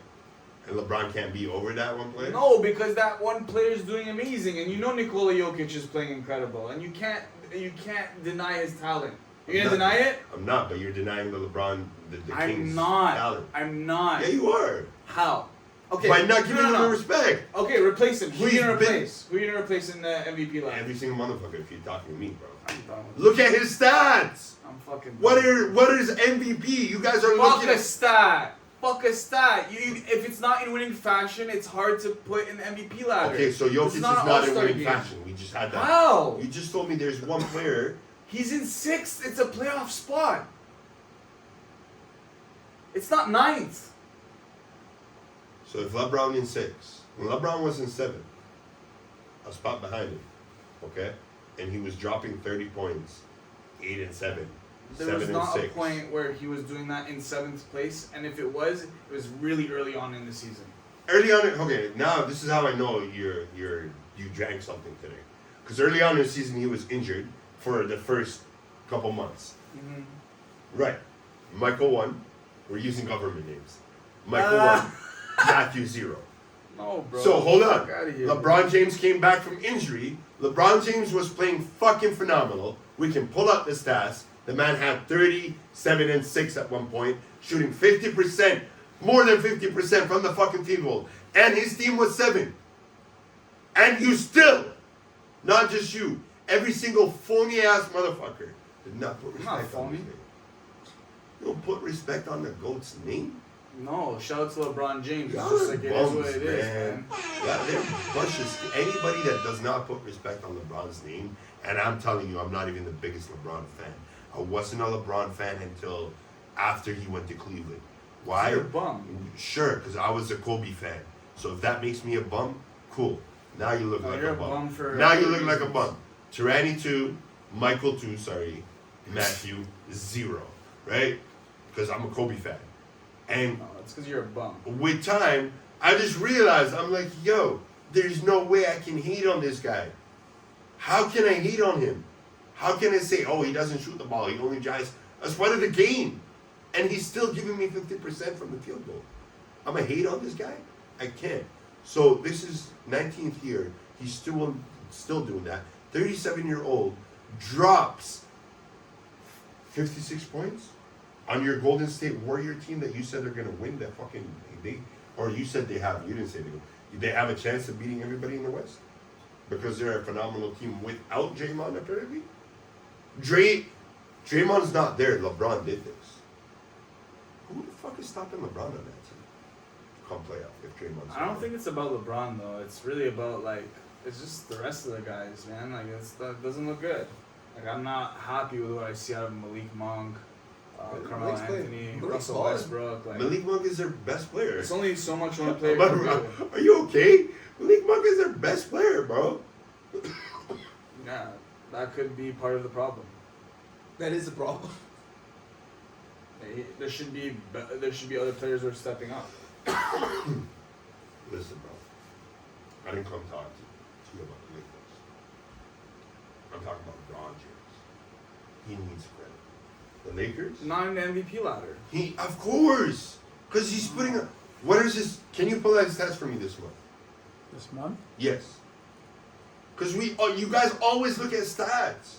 And LeBron can't be over that one player? No, because that one player is doing amazing, and you know Nikola Jokic is playing incredible, and you can't deny his talent. You're gonna deny it? I'm not, but you're denying the LeBron, the King's I'm not. talent. I'm not. Yeah, you are. How? Okay. By not giving him no. the respect. Okay, replace him. Who He's you gonna been- replace? Who you gonna replace in the MVP ladder? Every single motherfucker if you're talking to me, bro. I'm done with Look at his stats. I'm fucking. What done. is MVP? You guys are Fuck looking a at stat. Fuck a stat. If it's not in winning fashion, it's hard to put in the MVP ladder. Okay, so Jokic This is not an not in all-star winning game. fashion. We just had that. How? You just told me there's one player. He's in 6th. It's a playoff spot. It's not 9th. So if LeBron in 6, when LeBron was in 7, a spot behind him, okay, and he was dropping 30 points, 8 and 7, There 7 was and not 6. a point where he was doing that in 7th place, and if it was really early on in the season. Early on, okay, now this is how I know you drank something today, because early on in the season he was injured for the first couple months. Mm-hmm. Right, Michael 1. We're using government names. Michael 1, Matthew 0. No, bro. So hold on. Fuck outta here, LeBron James came back from injury. LeBron James was playing fucking phenomenal. We can pull up the stats. The man had 37 and 6 at one point, shooting 50%, more than 50% from the fucking field goal. And his team was 7. And you still, not just you, every single phony ass motherfucker did not put I'm not respect on phony. his name. You don't put respect on the GOAT's name? No, shout out to LeBron James. It's Y'all just are like it is bums, what it is, man. Yeah, they're bunches. Anybody that does not put respect on LeBron's name, and I'm telling you, I'm not even the biggest LeBron fan. I wasn't a LeBron fan until after he went to Cleveland. Why? You're a bum. Sure, because I was a Kobe fan. So if that makes me a bum, cool. Now you look No, like you're a bum. a bum for Now you other look like a reasons. bum. Tyranny 2, Michael 2, sorry, Matthew 0, right? Because I'm a Kobe fan. And No, it's because you're a bum. with time, I just realized, I'm like, yo, there's no way I can hate on this guy. How can I hate on him? How can I say, oh, he doesn't shoot the ball, he only drives? That's part of the game. And he's still giving me 50% from the field goal. I'm going to hate on this guy? I can't. So this is 19th year. He's still doing that. 37-year-old drops 56 points on your Golden State Warrior team that you said they're gonna win that fucking or you said they have. You didn't say they have a chance of beating everybody in the West because they're a phenomenal team without Draymond apparently. Draymond's not there. LeBron did this. Who the fuck is stopping LeBron on that team? Come playoff if Draymond's. I don't think it's about LeBron though. It's really about like it's just the rest of the guys, man. Like that doesn't look good. Like I'm not happy with what I see out of Malik Monk, Carmelo Malik's playing. Anthony, Malik's Russell balling. Westbrook. Like Malik Monk is their best player. it's only so much one player can do. Are you okay? Malik Monk is their best player, bro. Yeah, that could be part of the problem. That is the problem. There should be other players who are stepping up. Listen, bro. I didn't come talk to you about the Lakers. I'm talking about LeBron James. He needs credit. The Lakers? Not in the MVP ladder. He, of course, because he's putting a. What is his? Can you pull out his stats for me this month? This month? Yes. Because you guys always look at stats.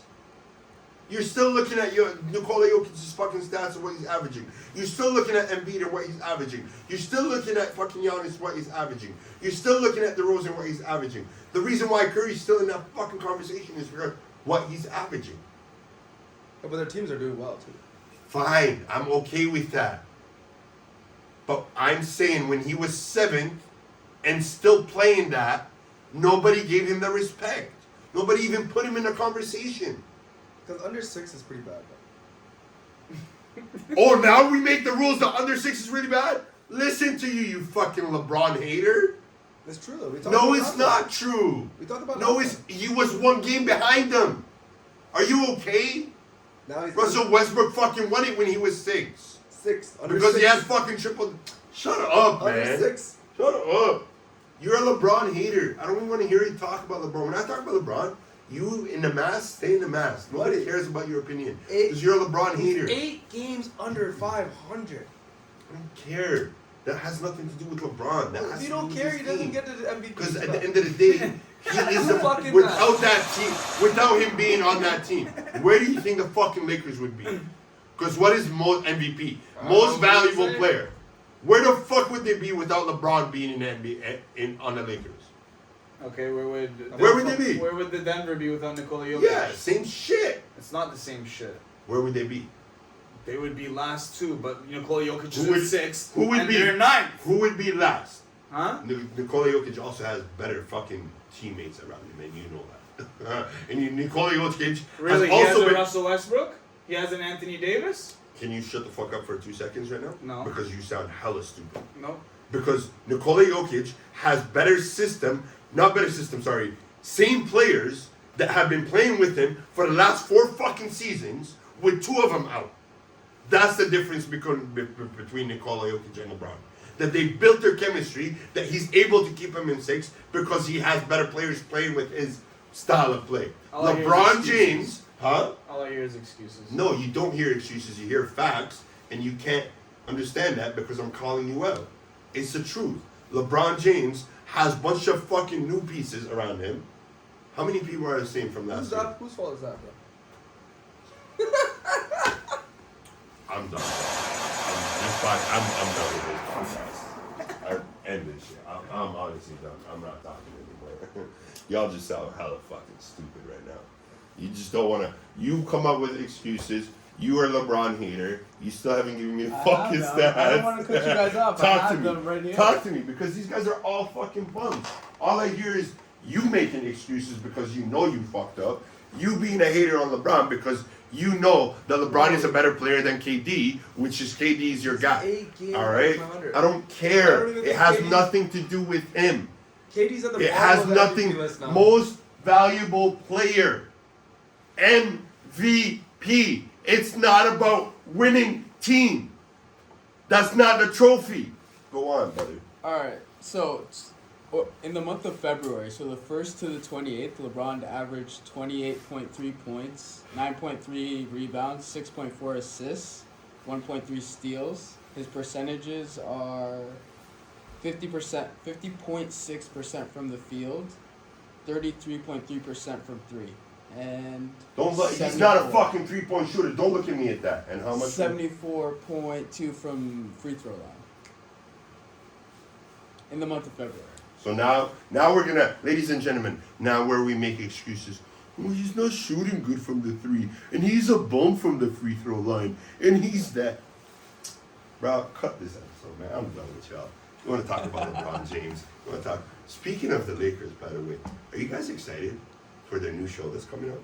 You're still looking at your Nikola Jokic's fucking stats and what he's averaging. You're still looking at Embiid and what he's averaging. You're still looking at fucking Giannis what he's averaging. You're still looking at DeRozan and what he's averaging. The reason why Curry's still in that fucking conversation is because what he's averaging. Yeah, but their teams are doing well too. Fine, I'm okay with that. But I'm saying when he was 7th and still playing that, nobody gave him the respect. Nobody even put him in the conversation. Because under 6 is pretty bad, bro. Oh, now we make the rules that under 6 is really bad? Listen to you, you fucking LeBron hater. It's true though. We talked No, about it's that. not true. We talked about No, that. he was 1 game behind them. Are you okay? Now he's Russell Westbrook fucking won it when he was 6. 6. Under Because 6. he had fucking triple. Shut up, Under man. 6. Shut up. You're a LeBron hater. I don't even want to hear you talk about LeBron. When I talk about LeBron, you in the mask, stay in the mask. Nobody Buddy. cares about your opinion. 8 Because you're a LeBron hater. 8 games under 500. I don't care. That has nothing to do with LeBron. That has If you to don't do care, with he his doesn't team. get to the MVP. Because at spot. the end of the day, he is Who fucking without that team, without him being on that team, where do you think the fucking Lakers would be? Because what is most MVP? Most valuable player. Where the fuck would they be without LeBron being in the NBA, on the Lakers? Okay, where would they be? Where would the Denver be without Nikola Jokic? Yeah, same shit. It's not the same shit. Where would they be? They would be last 2, but Nikola Jokic Who would- is 6. who would and be- they're 9th. Who would be last? Huh? Nikola Jokic also has better fucking teammates around him, and you know that. And Nikola Jokic Really? has He has also a been. Russell Westbrook? He has an Anthony Davis? Can you shut the fuck up for 2 seconds right now? No. Because you sound hella stupid. No. Because Nikola Jokic has same players that have been playing with him for the last 4 fucking seasons, with 2 of them out. That's the difference between Nikola Jokic and LeBron. That they built their chemistry, that he's able to keep him in 6 because he has better players playing with his style of play. All I hear is LeBron excuses. James, huh? All I hear is excuses. No, you don't hear excuses, you hear facts, and you can't understand that because I'm calling you out. It's the truth. LeBron James has a bunch of fucking new pieces around him. How many people are the same from last year? Whose fault is that, bro? I'm done. I'm done with this podcast. I end this shit. I'm honestly done. I'm not talking anymore. Y'all just sound hella fucking stupid right now. You just don't want to. You come up with excuses. You are a LeBron hater. You still haven't given me the fucking stats. I don't want to cut you guys off. Talk I to have me. them right here. Talk to me, because these guys are all fucking bums. All I hear is you making excuses because you know you fucked up. You being a hater on LeBron because you know that LeBron is a better player than KD, which is KD is your guy. 8 games All right? under 500. I don't care. I don't even It think has KD nothing to do with him. KD's at the It bottom has of the nothing. MVP list now. Most valuable player. MVP. It's not about winning team. That's not the trophy. Go on, brother. All right. So, in the month of February, so the 1st to the 28th, LeBron averaged 28.3 points, 9.3 rebounds, 6.4 assists, 1.3 steals. His percentages are 50.6% from the field, 33.3% from 3, and Don't look. He's not a 74 fucking 3-point shooter. Don't look at me at that. And how much? 74.2 from free throw line. In the month of February. So now we're gonna, ladies and gentlemen, now where we make excuses. Oh, he's not shooting good from the 3, and he's a bum from the free throw line, and he's that. Bro, cut this episode, man. I'm done with y'all. You want to talk about LeBron James? You want to talk? Speaking of the Lakers, by the way, are you guys excited for their new show that's coming out?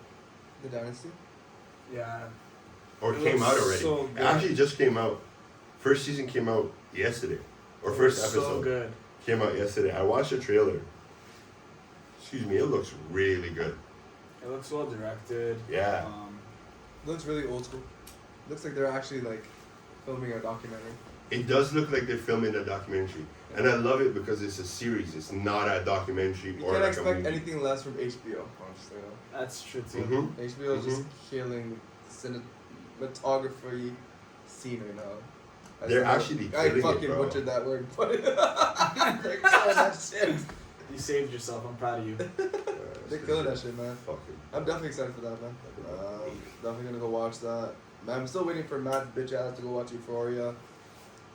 The Dynasty? Yeah. Or It came looks out already? so It good. actually just came out. First season came out yesterday, or first episode. So good. Came out yesterday. I watched the trailer. Excuse me, it looks really good. It looks well directed. Yeah. It looks really old school. Looks like they're actually like filming a documentary. It does look like they're filming a documentary. And I love it because it's a series. It's not a documentary You or can't like expect a movie. anything less from HBO, honestly. Though. That's true too. Mhm. HBO is just killing cinematography scenery now. They're actually I killing it, fucking bro. butchered that word, but they're killing that shit. You saved yourself. I'm proud of you. They're killing that shit, man. Fucking. I'm definitely excited for that, man. Definitely gonna go watch that. Man, I'm still waiting for Matt's bitch ass to go watch Euphoria.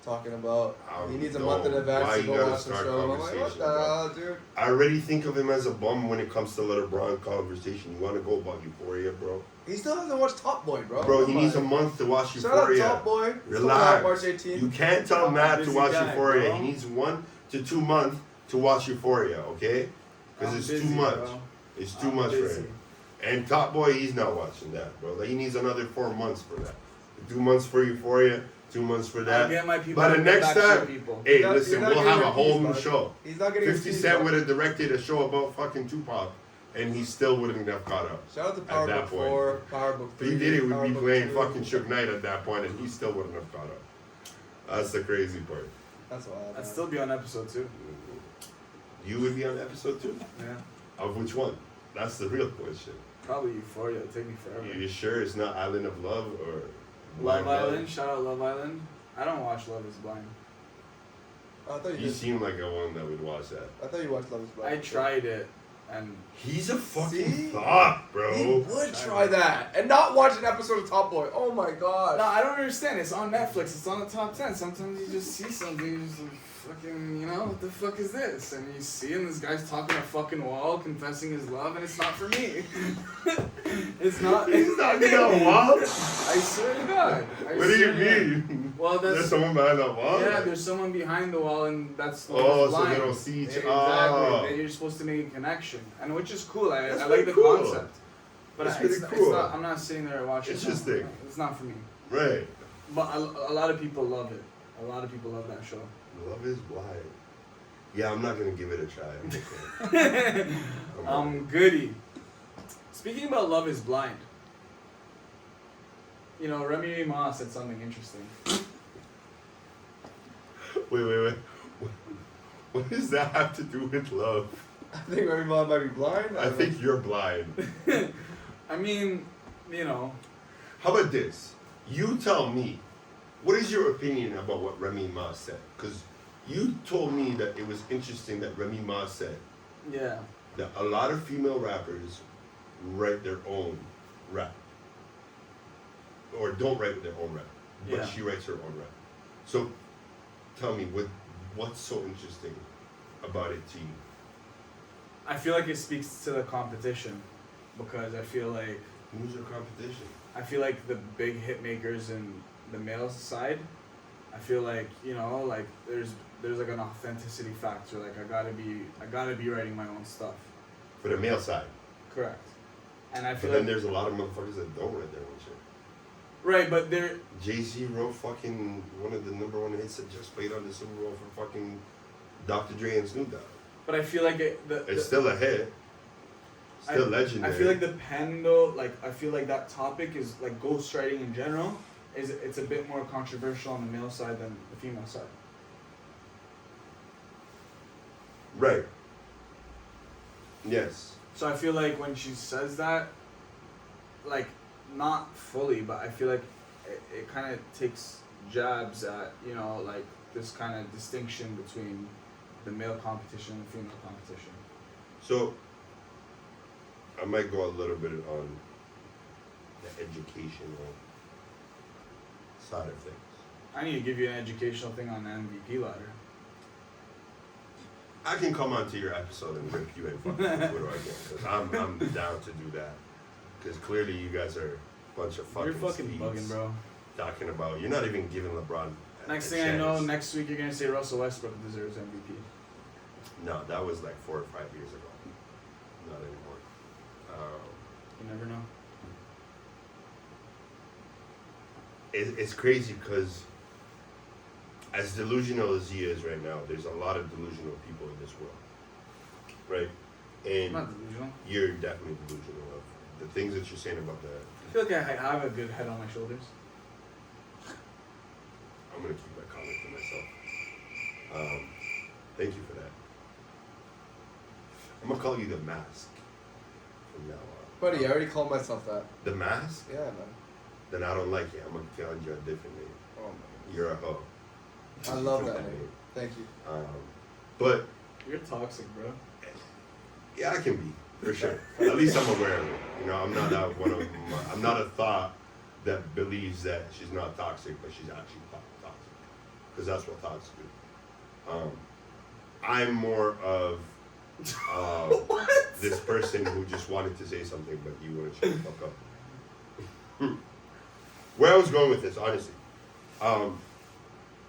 Talking about he needs a month in advance Why to you go gotta watch the start show. I'm like, what conversation, the bro? hell, dude? I already think of him as a bum when it comes to LeBron conversation. You want to go about Euphoria, bro? He still hasn't watched Top Boy, bro. Bro, he Come needs a on. month to watch Shout out Euphoria. Top Boy. It's coming out Relax. March 18th. You can't tell I'm a Matt to busy watch guy, Euphoria. bro. He needs 1 to 2 months to watch Euphoria, okay? Because I'm it's busy, too much. bro. It's too I'm much busy. for him. And Top Boy, he's not watching that, bro. Like, he needs another 4 months for that. 2 months for Euphoria, 2 months for I'll that. get my people. By the I'll get next back to your time, people. hey, You're not- listen, you're not we'll getting have a your whole keys, new bud. show. He's not getting 50 his keys, Cent bro. would have directed a show about fucking Tupac, and he still wouldn't have caught up. Shout out to At Power that Book point. 4, Power Book If 3. he did it, Power we'd be Book playing 2. fucking Suge Knight at that point, and he still wouldn't have caught up. That's the crazy part. That's wild. I'd man. still be on episode 2. You would be on episode 2? Yeah. Of which one? That's the real question. Probably Euphoria. It'll take me forever. You sure it's not Island of Love or Love Blind Island. Shout out Love Island. I don't watch Love Is Blind. I thought you You did. seem like a one that would watch that. I thought you watched Love Is Blind. I tried it, and He's a fucking See? thought, He bro. would try that and not watch an episode of Top Boy. Oh my god. no, I don't understand. It's on Netflix. It's on the top 10. Sometimes you just see something, you just like, fucking, you know, what the fuck is this? And you see, and this guy's talking a fucking wall, confessing his love, and it's not for me. It's not. He's talking a wall? I swear to God. I What do you swear to God. mean? Well, There's that's. someone behind that wall? Yeah, there's someone behind the wall, and that's the Oh, one's so blind. they don't see each Exactly. Oh. And you're supposed to make a connection, and which is cool. I That's like the pretty cool. concept. But That's it's, pretty it's cool. not. I'm not sitting there watching. Interesting. It's not for me. Right. But a lot of people love it. A lot of people love that show. Love is blind. Yeah, I'm not gonna give it a try. I'm okay. I'm Goody. Speaking about Love Is Blind. You know, Remy Ma said something interesting. Wait. What does that have to do with love? I think everyone might be blind. I think you're blind. I mean, you know, How about this? You tell me, what is your opinion about what Remy Ma said? Because you told me that it was interesting that Remy Ma said yeah. that a lot of female rappers write their own rap. Or don't write their own rap. But Yeah. she writes her own rap. So tell me, what's so interesting about it to you? I feel like it speaks to the competition because I feel like Who's your competition? the big hit makers in the male side, I feel like, you know, like there's like an authenticity factor. Like I gotta be writing my own stuff. For the male side. Correct. And I But feel then like there's a lot of motherfuckers that don't write their own shit. right, but they're Jay-Z wrote fucking one of the #1 hits that just played on the Super Bowl for fucking Dr. Dre and Snoop Dogg. but I feel like It's still a hit. Still legendary. I feel like the pen though, like I feel like that topic is like ghostwriting in general it's a bit more controversial on the male side than the female side. Right. Yes. So I feel like when she says that, like not fully, but I feel like it kind of takes jabs at, you know, like this kind of distinction between the male competition and the female competition. So, I might go a little bit on the educational side of things. I need to give you an educational thing on the MVP ladder. I can come onto your episode and rip you and fucking Twitter again, because I'm down to do that. Because clearly you guys are a bunch of fucking You're fucking speeds bugging, bro. talking about, you're not even giving LeBron Next a thing I know, chance. next week you're gonna say Russell Westbrook deserves MVP. No, that was like 4 or 5 years ago. Not anymore. You never know. It's crazy because as delusional as he is right now, there's a lot of delusional people in this world, right? I'm And not delusional. you're definitely delusional of the things that you're saying about the. I feel like I have a good head on my shoulders. I'm gonna keep that comment to myself. Thank you for that. I'm gonna call you the mask from now on. Buddy, I already called myself that. The mask? Yeah, man. Then I don't like you. I'm gonna tell you a different name. Oh my You're a hoe. god. I love that name. Thank you. But You're toxic, bro. yeah, I can be. For sure. At least I'm aware of it. You know, I'm not I'm not a thought that believes that she's not toxic, but she's actually toxic. Because that's what thoughts do. I'm more of this person who just wanted to say something, but you wouldn't shut the fuck up. Where I was going with this, honestly,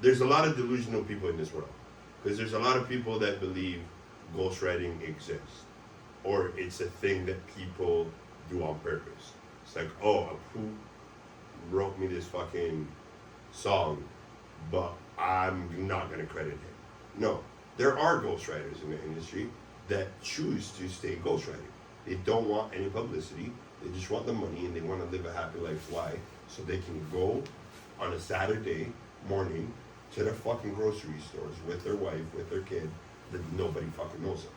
there's a lot of delusional people in this world. Because there's a lot of people that believe ghostwriting exists. Or it's a thing that people do on purpose. It's like, oh, who wrote me this fucking song, but I'm not going to credit him. No, there are ghostwriters in the industry that choose to stay ghostwriting. They don't want any publicity. They just want the money and they want to live a happy life. Why? So they can go on a Saturday morning to their fucking grocery stores with their wife, with their kid, that nobody fucking knows them.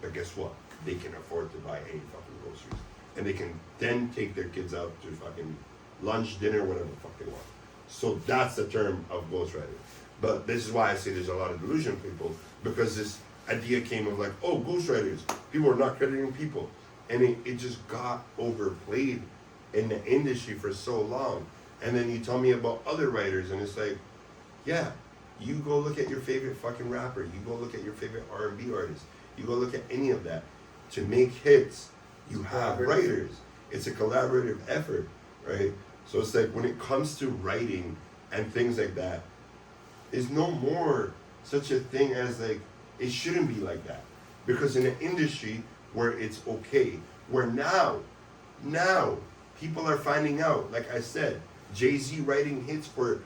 But guess what? They can afford to buy any fucking groceries. And they can then take their kids out to fucking lunch, dinner, whatever the fuck they want. So that's the term of ghostwriting. But this is why I say there's a lot of delusional people, because this idea came of like, oh, ghostwriters, people are not crediting people. And it just got overplayed in the industry for so long. And then you tell me about other writers, and it's like, yeah, you go look at your favorite fucking rapper, you go look at your favorite R&B artist, you go look at any of that. To make hits, you have writers. It's a collaborative effort, right? So it's like when it comes to writing and things like that, there's no more such a thing as like, it shouldn't be like that. Because in an industry where it's okay, where now, people are finding out, like I said, Jay-Z writing hits for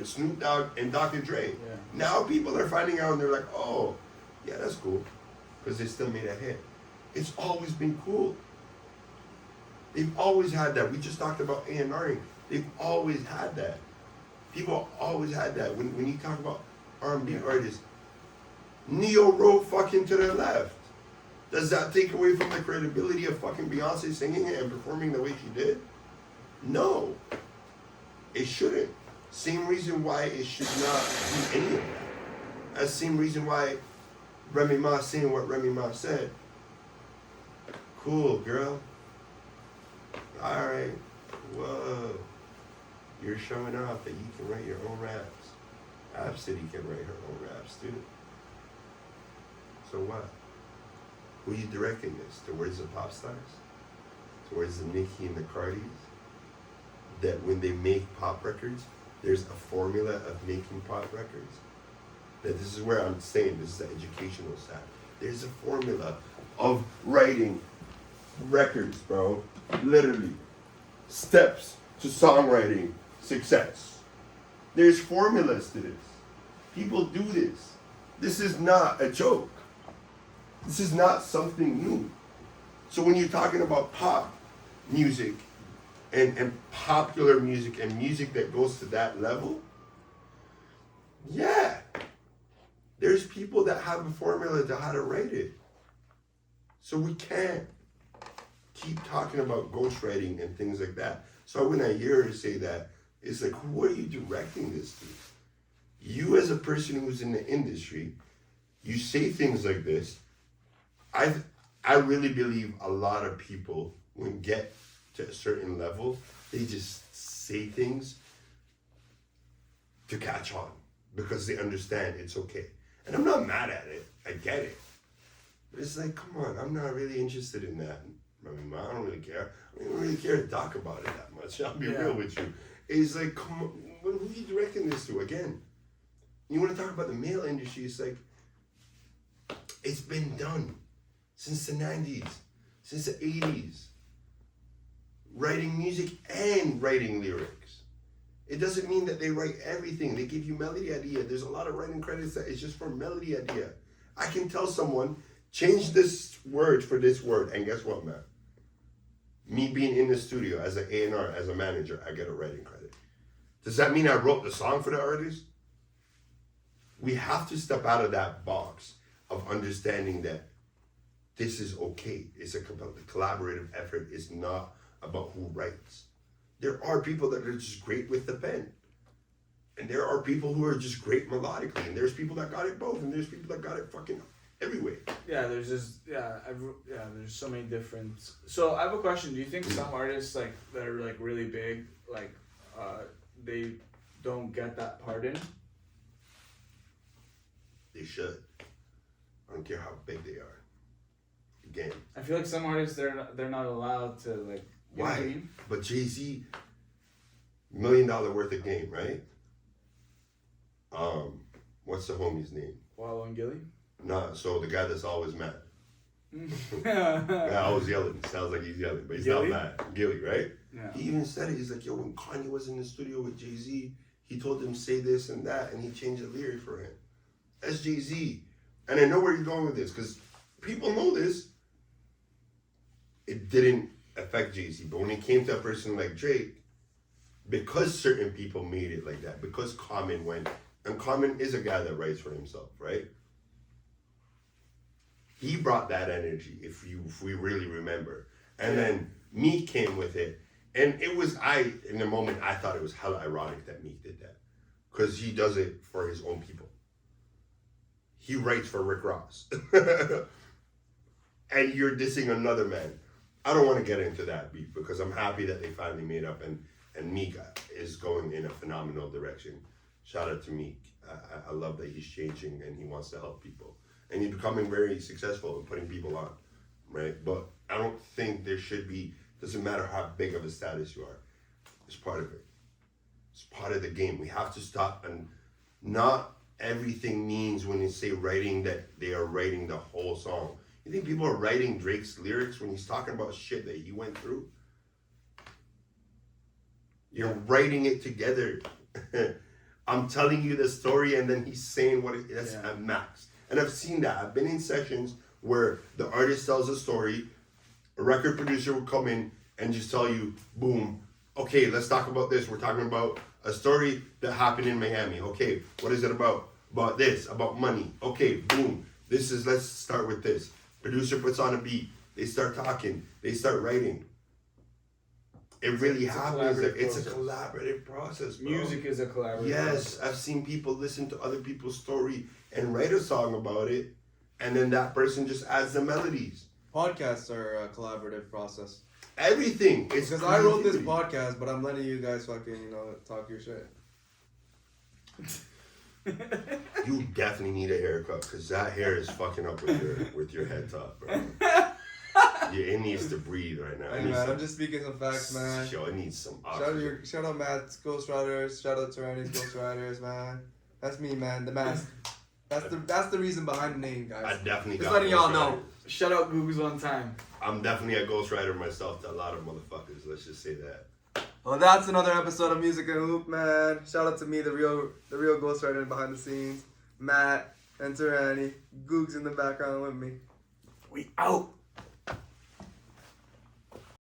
Snoop Dogg and Dr. Dre. Yeah. Now people are finding out and they're like, oh, yeah, that's cool. Because they still made a hit. It's always been cool. They've always had that. We just talked about A&Ring. They've always had that. People always had that. When you talk about R&B artists, Neo wrote fucking to the left. Does that take away from the credibility of fucking Beyonce singing it and performing the way she did? No. It shouldn't. Same reason why it should not be any of that. That's the same reason why Remy Ma saying what Remy Ma said. Cool, girl. Alright. Whoa. You're showing off that you can write your own raps. App City can write her own raps too. So what? Who are you directing this? Towards the pop stars? Towards the Nicki and the Cardis? That when they make pop records, there's a formula of making pop records. That this is where I'm saying, this is the educational side. There's a formula of writing records, bro. Literally. Steps to songwriting success. There's formulas to this. People do this. This is not a joke. This is not something new. So when you're talking about pop music and popular music and music that goes to that level, yeah, there's people that have a formula to how to write it. So we can't keep talking about ghostwriting and things like that. So when I hear her say that, it's like, who are you directing this to? You as a person who's in the industry, you say things like this. I really believe a lot of people, when get to a certain level, they just say things to catch on because they understand it's okay. And I'm not mad at it. I get it. But it's like, come on, I'm not really interested in that. I mean, I don't really care. I don't really care to talk about it that much. I'll be real with you. It's like, come on, who are you directing this to? Again, you want to talk about the male industry, it's like, it's been done since the 90s, since the 80s. Writing music and writing lyrics. It doesn't mean that they write everything. They give you melody idea. There's a lot of writing credits that is just for melody idea. I can tell someone, change this word for this word, and guess what, man? Me being in the studio as an A&R, as a manager, I get a writing credit. Does that mean I wrote the song for the artist? We have to step out of that box of understanding that this is okay. It's a collaborative effort. It's not about who writes. There are people that are just great with the pen. And there are people who are just great melodically. And there's people that got it both. And there's people that got it fucking every way. Yeah, there's just there's so many different. So I have a question. Do you think some artists like that are like really big, like they don't get that pardon? They should. I don't care how big they are. Again, I feel like some artists they're not allowed to like. You know what I why? mean? But Jay-Z, $1 million worth of game, right? What's the homie's name? Wallow and Gilly. Nah, so the guy that's always mad. Yeah. Yeah, always yelling. Sounds like he's yelling, but he's Gilly? not mad. Gilly, right? Yeah. He even said it. He's like, yo, when Kanye was in the studio with Jay-Z, he told him say this and that, and he changed the lyric for him. That's Jay-Z. And I know where you're going with this, because people know this. It didn't affect Jay-Z, but when it came to a person like Drake, because certain people made it like that, because Common went, and Common is a guy that writes for himself, right? He brought that energy, if we really remember. And then Meek came with it. And it was, in the moment, I thought it was hella ironic that Meek did that. Because he does it for his own people. He writes for Rick Ross. And you're dissing another man. I don't want to get into that beef because I'm happy that they finally made up and Meek is going in a phenomenal direction. Shout out to Meek. I love that he's changing and he wants to help people. And he's becoming very successful in putting people on, right? But I don't think there should be, doesn't matter how big of a status you are. It's part of it. It's part of the game. We have to stop, and not everything means when you say writing that they are writing the whole song. You think people are writing Drake's lyrics when he's talking about shit that he went through? You're writing it together. I'm telling you the story and then he's saying what it is at max. And I've seen that. I've been in sessions where the artist tells a story, a record producer will come in and just tell you, boom, okay, let's talk about this. We're talking about a story that happened in Miami. Okay, what is it about? About this, about money. Okay, boom. Let's start with this. Producer puts on a beat. They start talking. They start writing. It really happens. It's a collaborative process, bro. Music is a collaborative Yes, process. I've seen people listen to other people's story and write a song about it, and then that person just adds the melodies. Podcasts are a collaborative process. Everything. It's Because I wrote this creativity. podcast, but I'm letting you guys fucking, talk your shit. You definitely need a haircut because that hair is fucking up with your head top, bro. It needs to breathe right now. Hey man, I'm just speaking some facts, man. Yo, it needs some oxygen. Shout out Matt's Ghostwriters. Shout out Tyranny's Ghostwriters, man. That's me, man. The mask. That's the reason behind the name, guys. I definitely Just got letting y'all ghostwriters. know. Shout out Google's one time. I'm definitely a ghostwriter myself to a lot of motherfuckers. Let's just say that. Well, that's another episode of Music and Hoop, man. Shout out to me, the real ghostwriter behind the scenes. Matt and Tyranny. Googs in the background with me. We out.